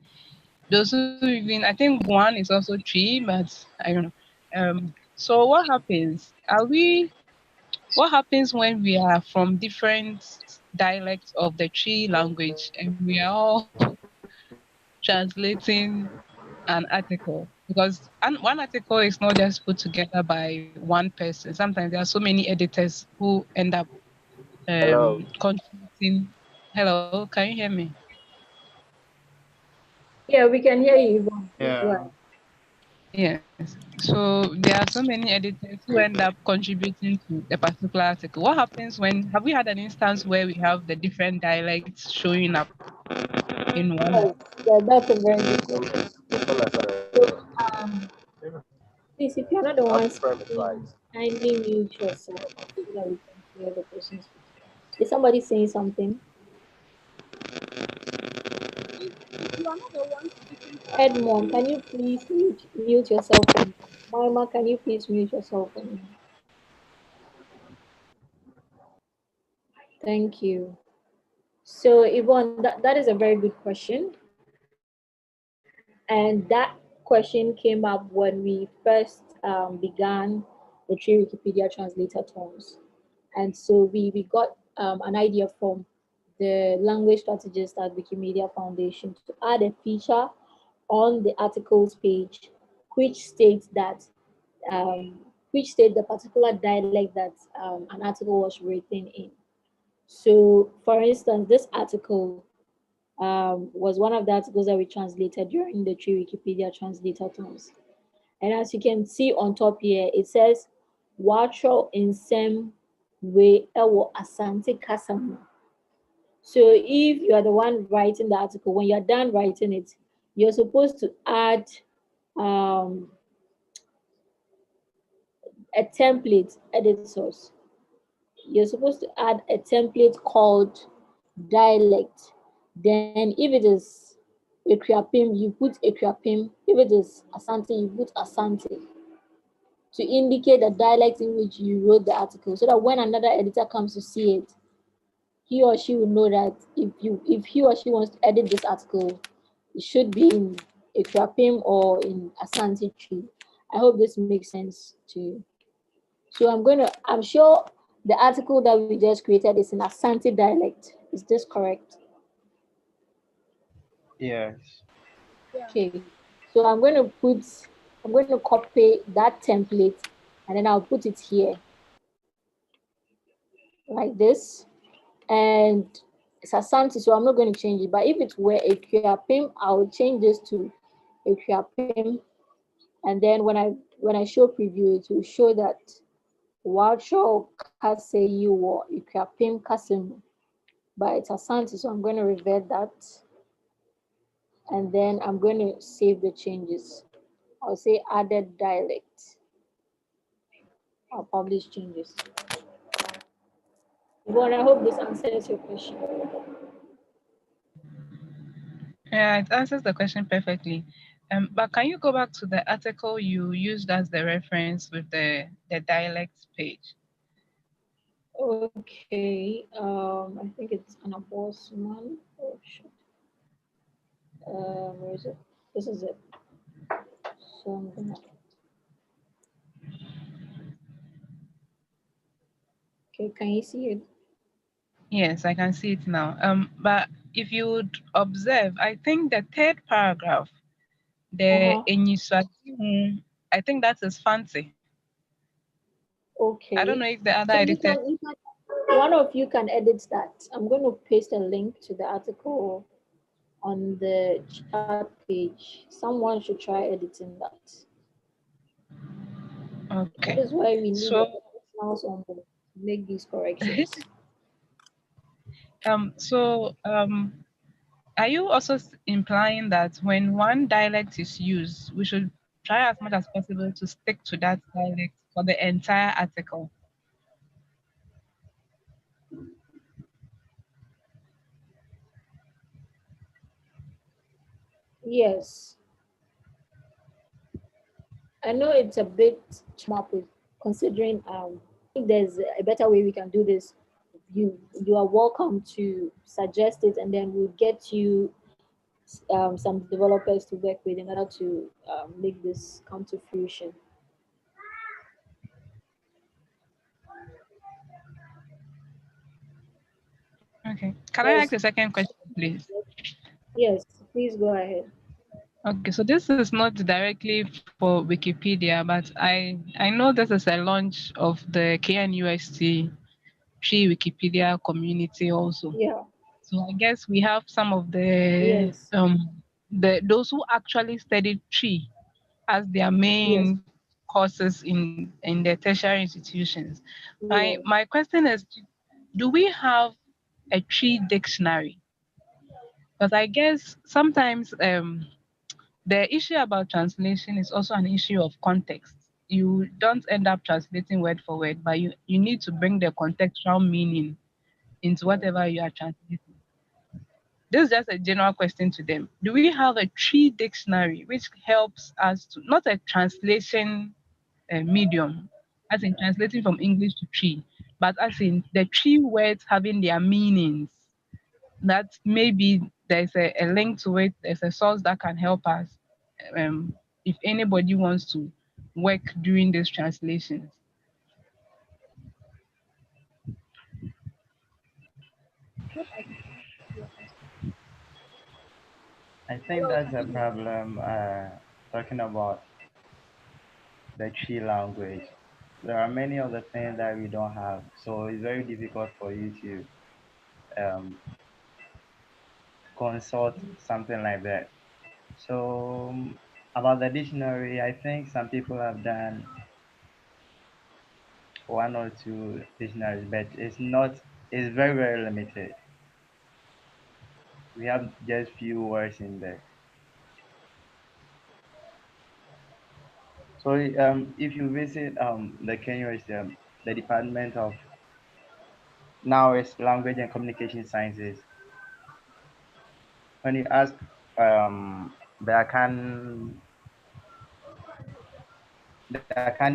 those who even, I think one is also tree, but I don't know. So what happens when we are from different dialects of the tree language and we are all translating an article? Because one article is not just put together by one person. Sometimes there are so many editors who end up Hello. contributing. Hello, can you hear me? Yeah, we can hear you, Yvonne. Please go Yeah. ahead. Yes. So there are so many editors who end up contributing to a particular article. What happens when, have we had an instance where we have the different dialects showing up in one Yes, book? that's a very good question. So, um, please, if you're not the one speaking, kindly mute yourself so that we can hear the person speaking. Is somebody saying something? If you are not the one speaking, Edmond, can you please mute yourself for me? Mama, can you please mute yourself for me? Thank you. So, Yvonne, that is a very good question. And that question came up when we first began the Tree Wikipedia Translator Tones. And so we got an idea from the language strategist at Wikimedia Foundation to add a feature on the articles page which states that which state the particular dialect that an article was written in. So, for instance, this article was one of the articles that we translated during the Tree Wikipedia Translator Tones. And as you can see on top here, it says, Watro insem we ewo asante kasamu. So if you are the one writing the article, when you're done writing it, you're supposed to add um, a template editors. You're supposed to add a template called dialect. Then if it is Equiapim, you put Equiapim. If it is Asante, you put Asante to indicate the dialect in which you wrote the article, so that when another editor comes to see it, he or she will know that if he or she wants to edit this article, it should be in Equiapim or in Asante tree. I hope this makes sense to you. So I'm sure the article that we just created is in Asante dialect. Is this correct? Yes. yeah. Okay. So I'm going to copy that template and then I'll put it here like this. And it's Asante, so I'm not going to change it. But if it were a Equiapim, I'll change this to a Equiapim. And then when I show preview, it will show that Wacho Kase you or Equiapim Kasemu. But it's Asante, so I'm going to revert that. And then I'm going to save the changes. I'll say added dialect. I'll publish changes. Yvonne, I hope this answers your question. Yeah, it answers the question perfectly. But can you go back to the article you used as the reference with the dialects page? Okay, I think it's an boss one. Oh shit. Where is it? This is it. So I'm gonna. Okay, can you see it? Yes, I can see it now. But if you would observe, I think the third paragraph, the Uh-huh. Enyiswati, I think that is fancy. I don't Okay. know if the other So editor. one of you can edit that. I'm going to paste a link to the article on the chat page. Someone should try editing that. That Okay. is why we need the So professionals on board to make these corrections. Are you also implying that when one dialect is used, we should try as much as possible to stick to that dialect for the entire article? Yes, I know it's a bit considering if there's a better way we can do this, you are welcome to suggest it, and then we'll get you some developers to work with in order to make this come to fruition. Okay. Can I ask Yes, a second question, please? yes, please go ahead. Okay, so this is not directly for Wikipedia, but I know this is a launch of the KNUST Tree Wikipedia community also. Yeah, So I guess we have some of yes, the those who actually study tree as their yes, main courses in their tertiary institutions. My yes, my question is, do we have a tree dictionary? Because I guess sometimes the issue about translation is also an issue of context. You don't end up translating word for word, but you need to bring the contextual meaning into whatever you are translating. This is just a general question to them. Do we have a tree dictionary which helps us to, not a translation medium, as in translating from English to tree, but as in the tree words having their meanings, that maybe there's a link to it, there's a source that can help us if anybody wants to work during these translations. I think Hello, that's can a you hear me? problem. Talking about the tree language, there are many other things that we don't have, so it's very difficult for you to consult something like that. So about the dictionary, I think some people have done one or two dictionaries, but it's not. It's very very limited. We have just few words in there. So if you visit the Kenya is the Department of now it's Language and Communication Sciences. When you ask the Akan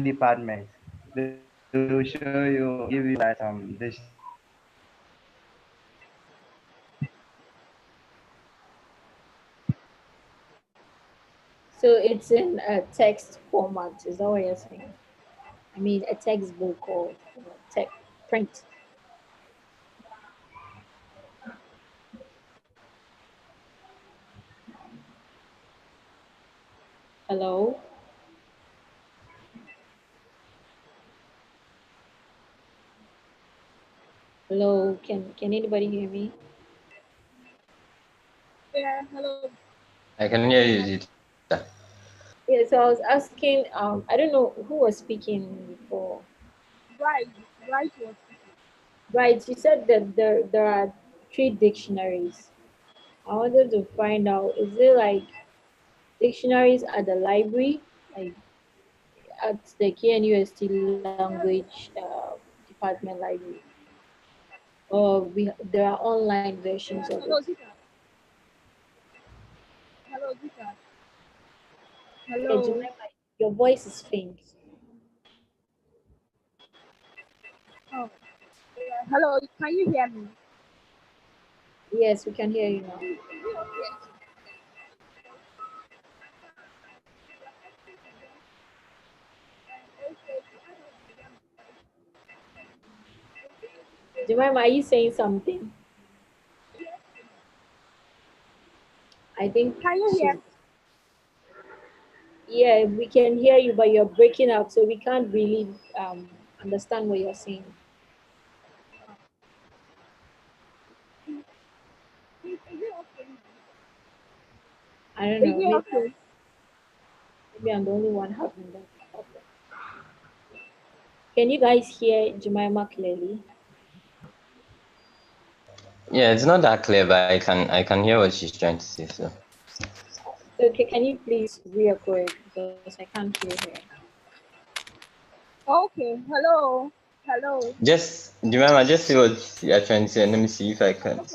department, they will show you give you that dictionary. so it's in a text format, is that what you're saying? I mean, a textbook or tech print. Hello, hello. Can anybody hear me? Yeah, hello. I can hear you, Zita. Yeah. So I was asking. I don't know who was speaking before. Right, right was Right. You said that there are three dictionaries. I wanted to find out. Is it like dictionaries at the library, like at the KNUST language department library, or there are online versions of hello, it? Zika. Hello, Zika. Yeah, Hello. Jemima, your voice is faint. Oh, yeah. Hello, can you hear me? Yes, we can hear you now. Jemima, are you saying something? I think Can you hear she's. me? Yeah, we can hear you, but you're breaking up, so we can't really understand what you're saying. Is it okay? I don't Is know. it okay? Maybe I'm the only one having that problem. Can you guys hear Jemima clearly? Yeah, it's not that clear, but I can hear what she's trying to say. So Okay, can you please re-echo it because I can't hear her. Okay, hello, hello. just remember, just see what you're trying to say, and let me see if I can Okay.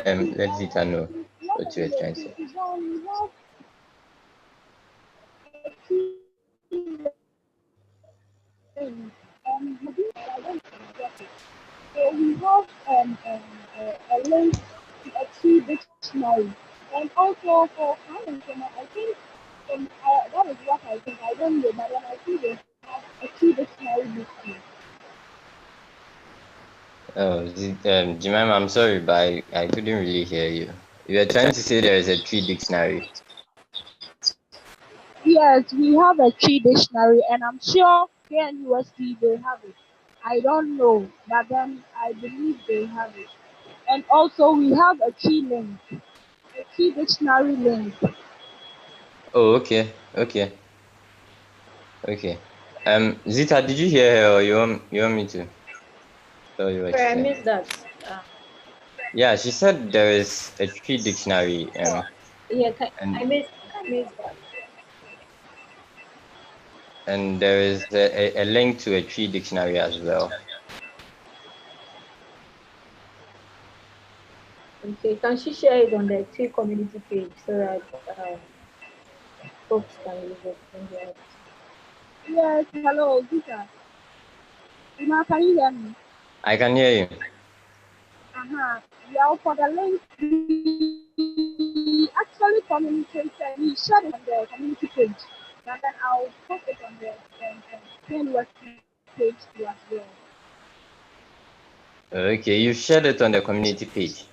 See, let Zita know not what you're only trying to say. it's on we have a key link. I don't get it. So we have a link to a key dictionary, and also for finance, I think that is what I think. I don't know, but then I think they have a key dictionary book too. Oh, Jemima, I'm sorry, but I couldn't really hear you. You were trying to say there is a tree dictionary. Yes, we have a tree dictionary, and I'm sure KNUST they have it. I don't know, but then I believe they have it. And also, we have a key link, a key dictionary link. Oh, okay. Zita, did you hear her, or you want me to tell you what Sorry, she I said? missed that. Yeah, she said there is a tree dictionary. Yeah, And I missed that. and there is a link to a tree dictionary as well. Okay, can she share it on the Tree community page so that folks can use it when they are. Yes, hello, Gita. Uma, can you hear me? I can hear you. Uh-huh. Yeah, for the link, we actually communicated, we shared it on the community page. And then I'll post it on the KNUST page too as well. Okay, you shared it on the community page.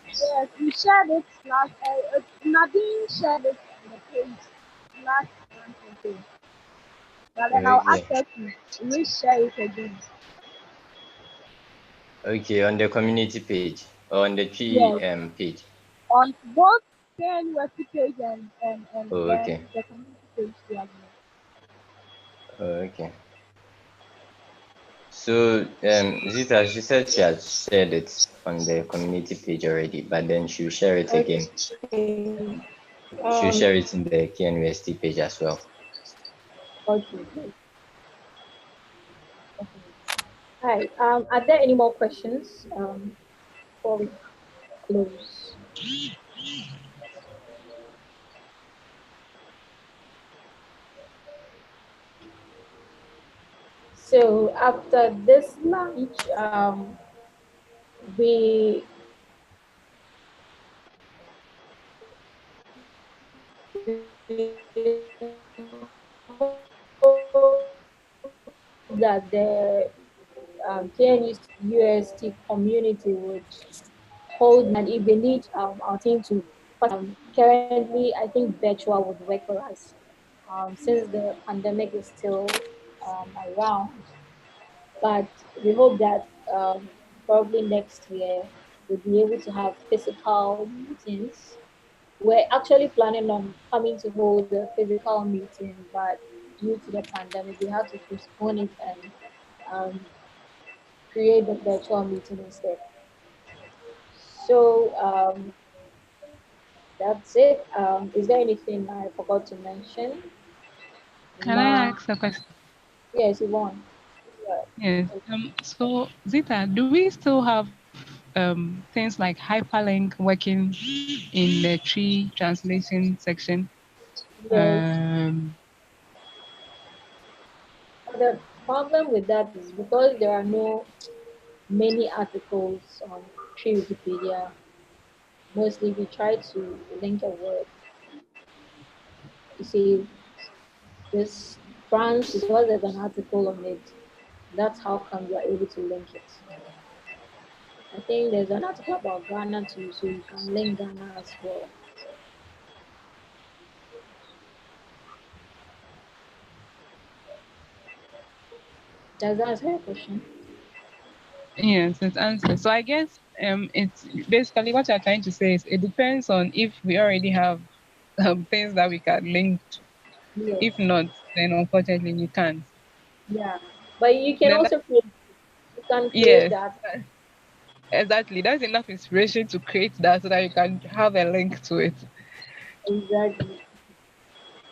Yes, we shared it last. Nadine shared it on the page last month or so. But then I'll ask Okay. her to reshare it again. Okay, on the community page or on the tree Yes, page. on both KNUST page and Oh, then okay. the community page too as well. Okay. So Zita, she said she has shared it on the community page already, but then she'll share it again. Okay. She'll share it in the KNUST page as well. Okay. Hi. Are there any more questions before we close? So after this lunch, we that the KNUST community would hold, and if they need our team to, currently I think virtual would work for us since the pandemic is still around. But we hope that probably next year we'll be able to have physical meetings. We're actually planning on coming to hold a physical meeting, but due to the pandemic, we had to postpone it and um, create the virtual meeting instead. So that's it. Is there anything I forgot to mention? Can I Ma, ask a question? yes, Yvonne. Yes. So Zita, do we still have things like hyperlink working in the tree translation section? Yes. Um, But the problem with that is because there are no many articles on Tree Wikipedia. Mostly we try to link a word. You see, this France, because there's an article on it, that's how come you are able to link it. I think there's an article about Ghana too, so you can link Ghana as well. Does that answer your question? yes, it's answered. So I guess it's basically what you're trying to say is it depends on if we already have things that we can link to. Yes. If not, then unfortunately we can't. Yeah. But you can Then also create, you can create yes, that. Exactly. That's enough inspiration to create that so that you can have a link to it. Exactly.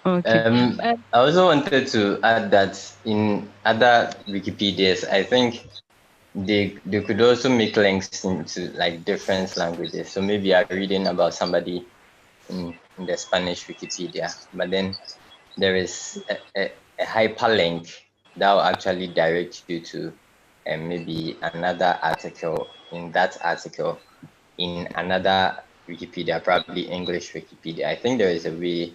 Okay. I also wanted to add that in other Wikipedias, I think they could also make links into like different languages. So maybe you're reading about somebody in the Spanish Wikipedia, but then there is a hyperlink that will actually direct you to maybe another article in that article in another Wikipedia, probably English Wikipedia. I think there is a way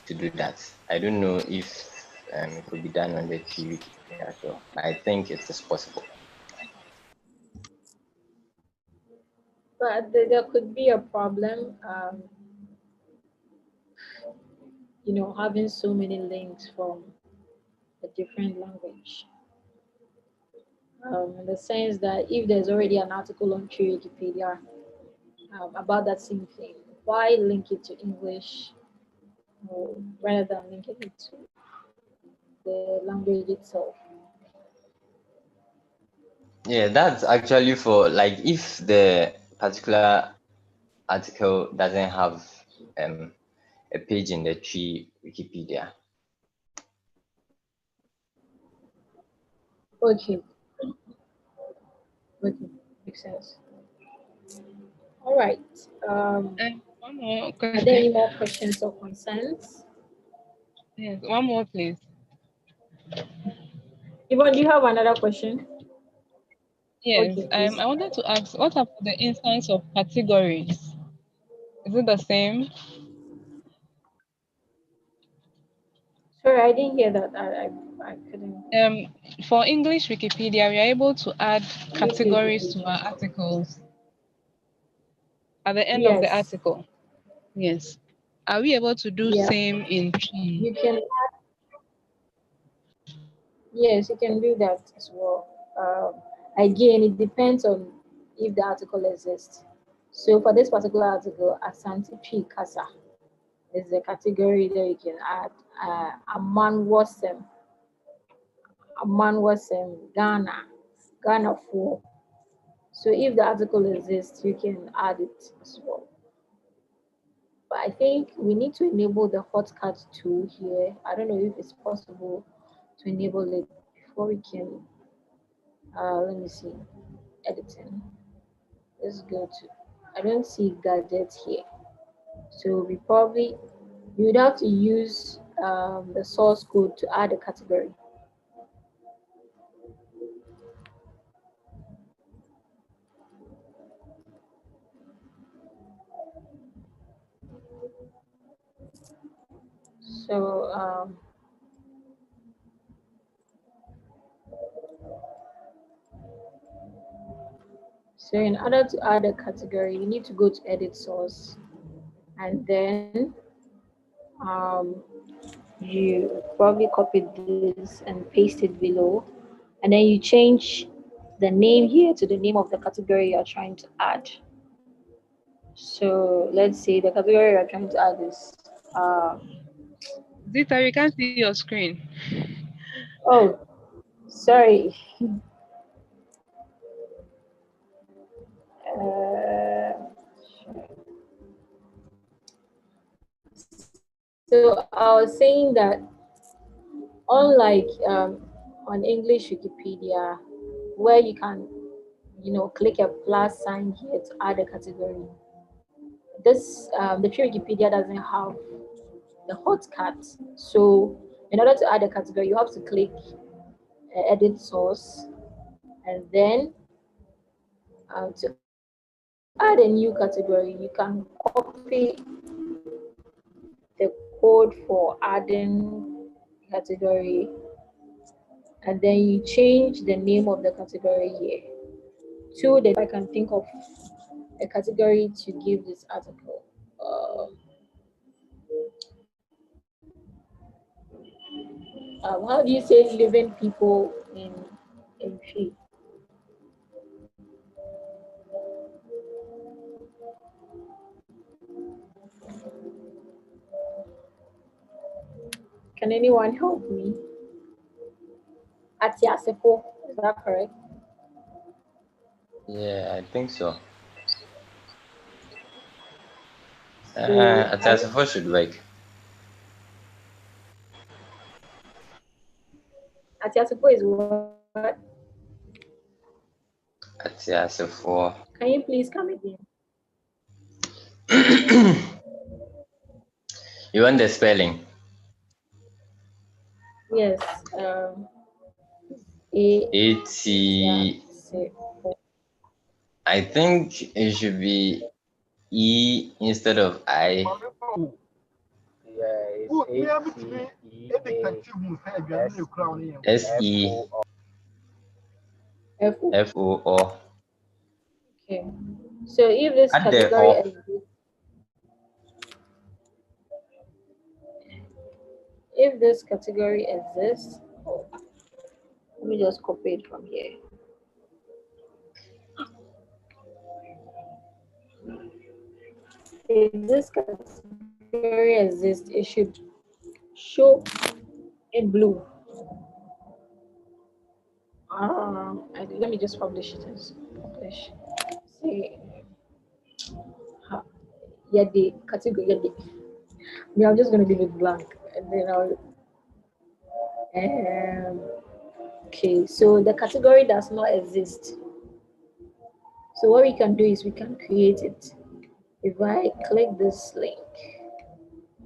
to do that. I don't know if it could be done on the T Wikipedia as well, but I think it is possible. But there could be a problem, having so many links from a different language. In the sense that if there's already an article on True Wikipedia about that same thing, why link it to English rather than linking it to the language itself? Yeah, that's actually for like if the particular article doesn't have a page in the tree Wikipedia. Okay, okay, makes sense. All right. One more Are there any question. more questions or concerns? Yes, one more, please. Yvonne, do you have another question? Yes, Okay, please. I wanted to ask, what about the instance of categories? Is it the same? Sorry, I didn't hear that. I couldn't. For English Wikipedia, we are able to add Okay, categories okay. to our articles at the end of the Yes. article. Yes. Are we able to do Yeah. same in Tree? You can. Yes, you can do that as well. Again, it depends on if the article exists. So for this particular article, Asante P Kasa is the category that you can add. A man was Ghana, Ghana for. So if the article exists, you can add it as well. But I think we need to enable the hotcut tool here. I don't know if it's possible to enable it before we can, let me see, editing. Let's go to, I don't see gadget here. So you would have to use the source code to add a category. So so in order to add a category, you need to go to edit source, and then um, you probably copy this and paste it below, and then you change the name here to the name of the category you're trying to add. So let's say the category you're trying to add is Zita, we can't see your screen. oh, sorry. So I was saying that unlike on English Wikipedia, where you can, click a plus sign here to add a category, the pure Wikipedia doesn't have the hotcut. So in order to add a category, you have to click edit source, and then to add a new category, you can copy the code for adding category, and then you change the name of the category here to the I can think of a category to give this article. How do you say living people in tree? Can anyone help me? Atiasepo, is that correct? Yeah, I think so. So Adjei Forson should work. Atiasifo is what? Adjei Forson. Can you please come again? You want the spelling? Yes. A A-T. Atiasifo. I think it should be E instead of I. Yeah, it's S-E. F-O. F-O-O. Okay. So if this Add the category O. exists, if this category exists, let me just copy it from here. If this category exists, it should show in blue. Let me just publish it as publish. Say, yeah, the category, yeah, yeah, I'm just going to leave it blank, and then okay, so the category does not exist. So what we can do is we can create it. If I click this link,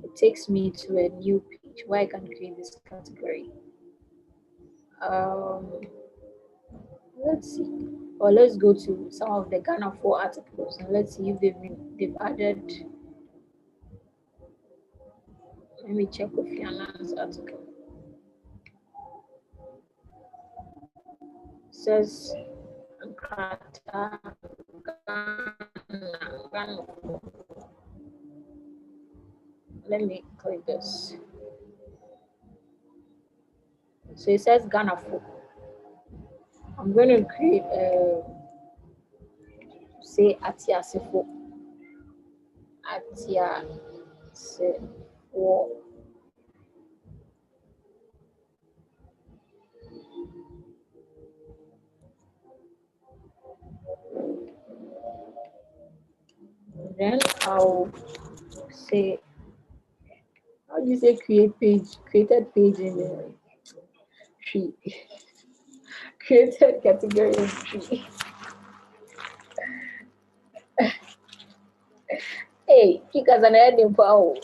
it takes me to a new page where I can create this category. Let's see. Or let's go to some of the Ghana 4 articles and let's see if they've added. Let me check Kofi Annan's article. It says Ghana. Let me click this. So it says Ghana 4. I'm going to create say Atiasifo. Atiasifo. Then I'll say, how do you say create page? Created page in the tree. Created category in tree. Hey, because an ending for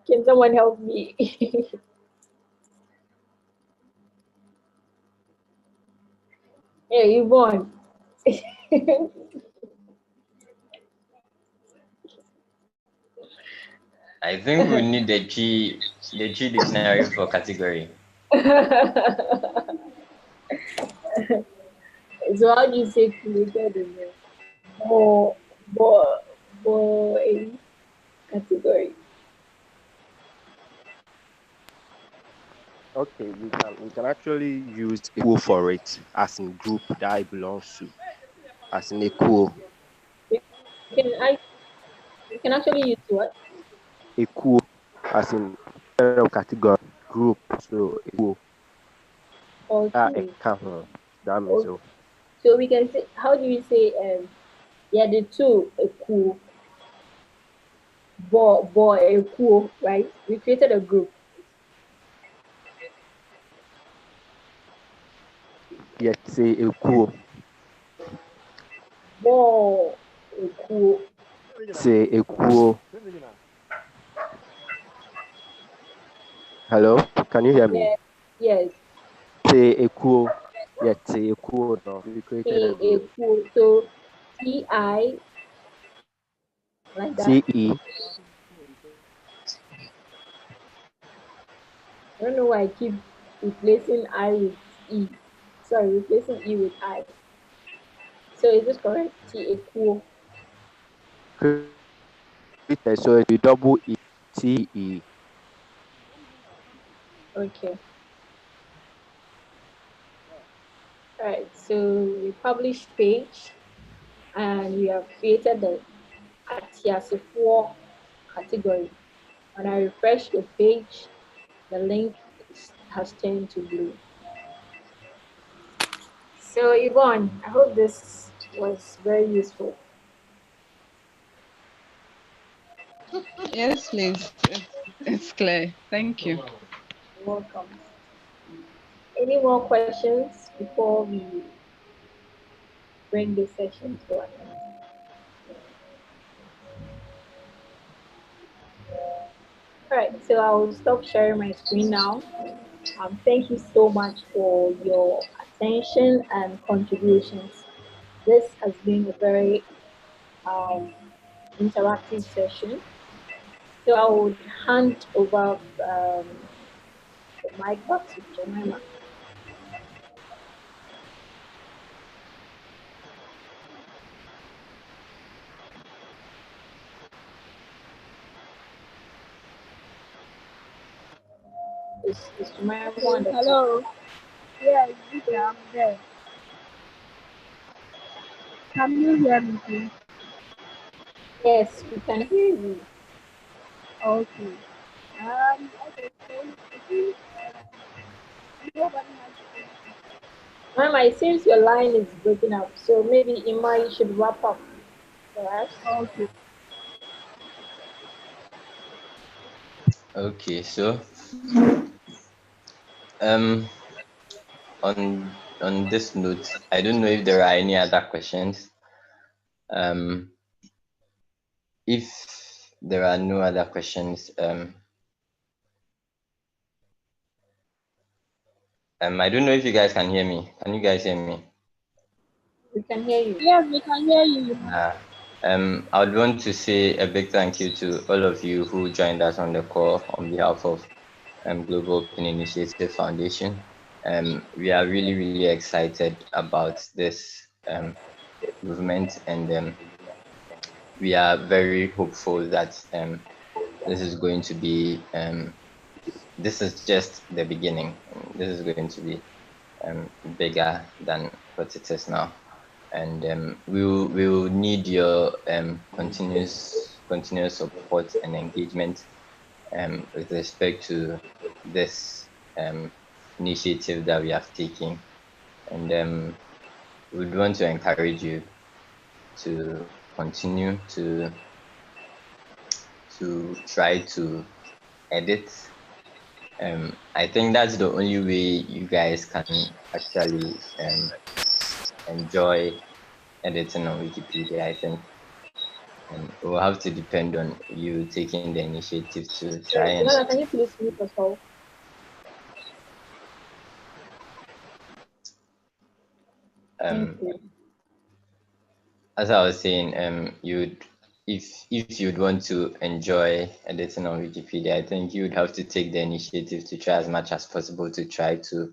can someone help me? Hey, Yvonne. I think we need the G dictionary for category. So how do you say created in the boy category? Okay, we can actually use equal for it as in group that it belongs to, as in equal. Can I? You can actually use what? Equal as in category group. So equal. Okay. That means Okay. so. So we can say, how do we say yeah, the two equal boy equal, right? We created a group. Yes, say equal. Boy equal. Say equal. Hello, can you hear me? Yeah, yes. Say equal. Yes, say equal. No, we created a group. Equal. So TI like that. CE. I don't know why I keep replacing I with E. Sorry, replacing E with I. So is this correct? T equal. So it will double E T E. Okay. All right. So we published page, and we have created the Atiasifo category. When I refresh the page, the link has turned to blue. So Yvonne, I hope this was very useful. Yes, please. It's clear. Thank you. You're welcome. Any more questions before we bring this session to an end? All right, so I'll stop sharing my screen now. Thank you so much for your attention and contributions. This has been a very um, interactive session. So I would hand over the mic back to Jemima. Is Jemima on the call? Hello. Yes, Vika, I'm there. Can you hear me, please? Yes, we can hear you. Okay. Okay, so I think nobody has anything. Mama, it seems your line is breaking up, so maybe Ima, you should wrap up for us. Okay. Okay, so um on this note, I don't know if there are any other questions. Um, if there are no other questions, I don't know if you guys can hear me. Can you guys hear me? We can hear you. Yes, we can hear you. Uh, I would want to say a big thank you to all of you who joined us on the call on behalf of Global Open Initiative Foundation. We are really, really excited about this movement, and we are very hopeful that this is going to be this is just the beginning. This is going to be bigger than what it is now, and we will need your continuous support and engagement with respect to this initiative that we have taken, and we would want to encourage you to continue to try to edit. I think that's the only way you guys can actually enjoy editing on Wikipedia. I think it will have to depend on you taking the initiative to try and Nana, can you please mute yourself? Thank um, you. as I was saying, you'd if you'd want to enjoy editing on Wikipedia, I think you'd have to take the initiative to try as much as possible to try to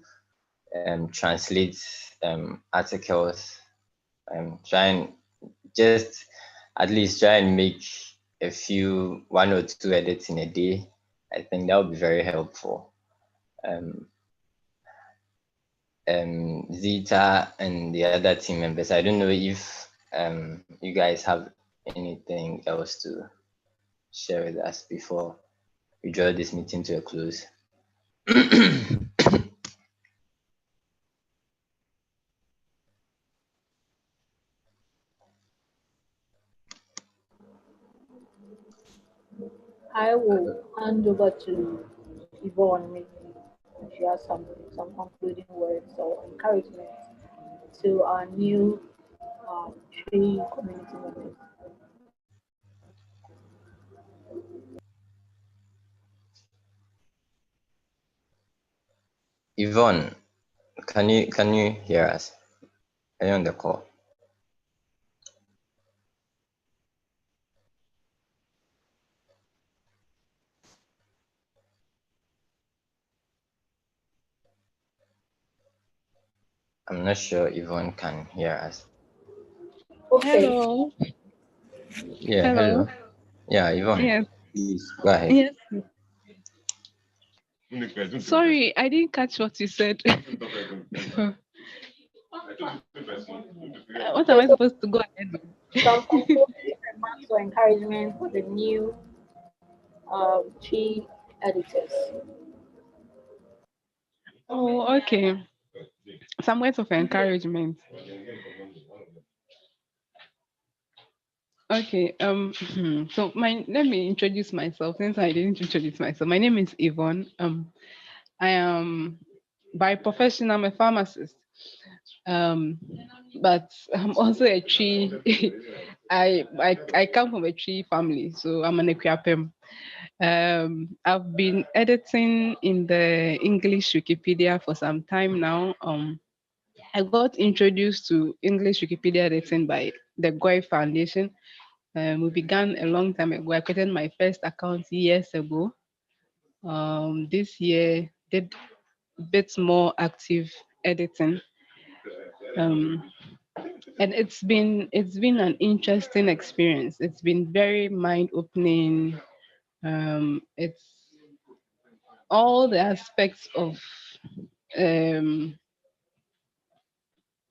translate articles, try and just at least try and make one or two edits in a day. I think that would be very helpful. Zita and the other team members, I don't know if you guys have anything else to share with us before we draw this meeting to a close. I will hand over to Yvonne, maybe if you have some concluding words or encouragement to our new three community members. Yvonne, can you hear us? Are you on the call? I'm not sure Yvonne can hear us. Okay. Hello. Yeah, Hello. hello. Yeah, Yvonne, Yes. please go ahead. Yes. Sorry, I didn't catch what you said. What am Okay, I so supposed to go ahead with? some concluding remarks or encouragement for the new three editors. Oh, okay. some words of encouragement. Okay. So let me introduce myself since I didn't introduce myself. My name is Yvonne. I am by profession I'm a pharmacist. Um, but I'm also a tree. I come from a tree family, so I'm an Equiapem. I've been editing in the English Wikipedia for some time now. I got introduced to English Wikipedia editing by the Goy Foundation. We began a long time ago. I created my first account years ago. This year did a bit more active editing. Um, and it's been an interesting experience. It's been very mind opening. It's all the aspects of um,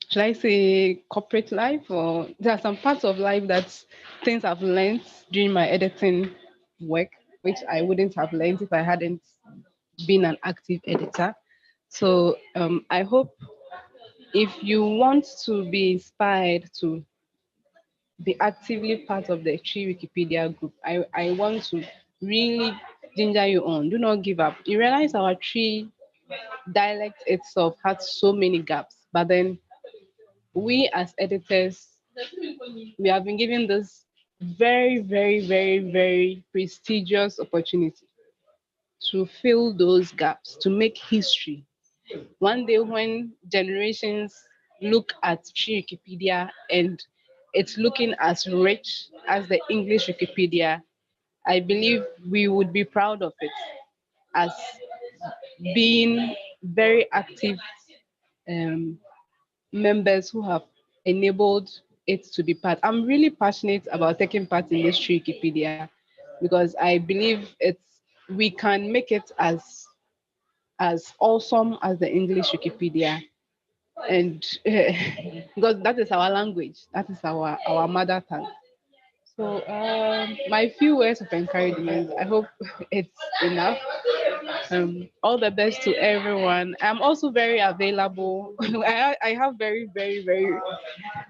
should I say corporate life, or there are some parts of life that things I've learned during my editing work, which I wouldn't have learned if I hadn't been an active editor. So I hope if you want to be inspired to be actively part of the Tree Wikipedia group, I want to really ginger you on. Do not give up. You realize our Tree dialect itself had so many gaps, but then we as editors, we have been given this very, very, very, very prestigious opportunity to fill those gaps, to make history. One day when generations look at Tree Wikipedia and it's looking as rich as the English Wikipedia, I believe we would be proud of it as being very active um, members who have enabled it to be part. I'm really passionate about taking part in this Tree Wikipedia because I believe we can make it as awesome as the English Wikipedia, and because that is our language, that is our mother tongue. So my few words of encouragement, I hope it's enough. All the best to everyone. I'm also very available. I have very, very, very,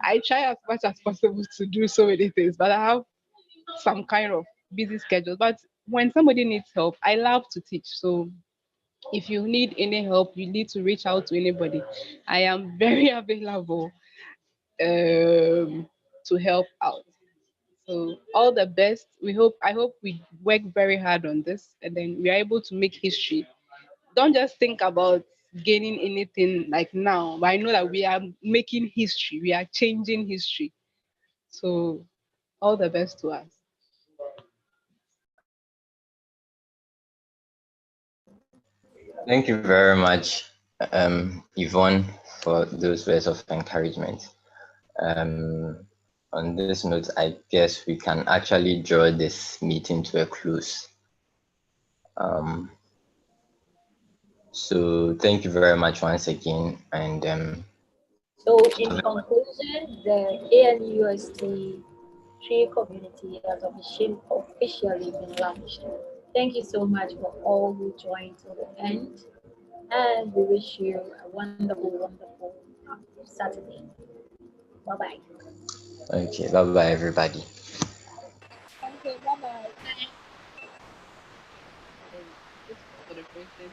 I try as much as possible to do so many things, but I have some kind of busy schedule. But when somebody needs help, I love to teach. So if you need any help, you need to reach out to anybody. I am very available to help out. So all the best. I hope we work very hard on this and then we are able to make history. Don't just think about gaining anything like now, but I know that we are making history, we are changing history. So all the best to us. Thank you very much, Yvonne, for those words of encouragement. On this note, I guess we can actually draw this meeting to a close. So thank you very much once again. And So, in conclusion, the KNUST Tree Community has officially been launched. Thank you so much for all who joined to the end, and we wish you a wonderful, wonderful Saturday. Bye bye. okay, bye-bye, everybody. Okay, bye bye. Just for the first 10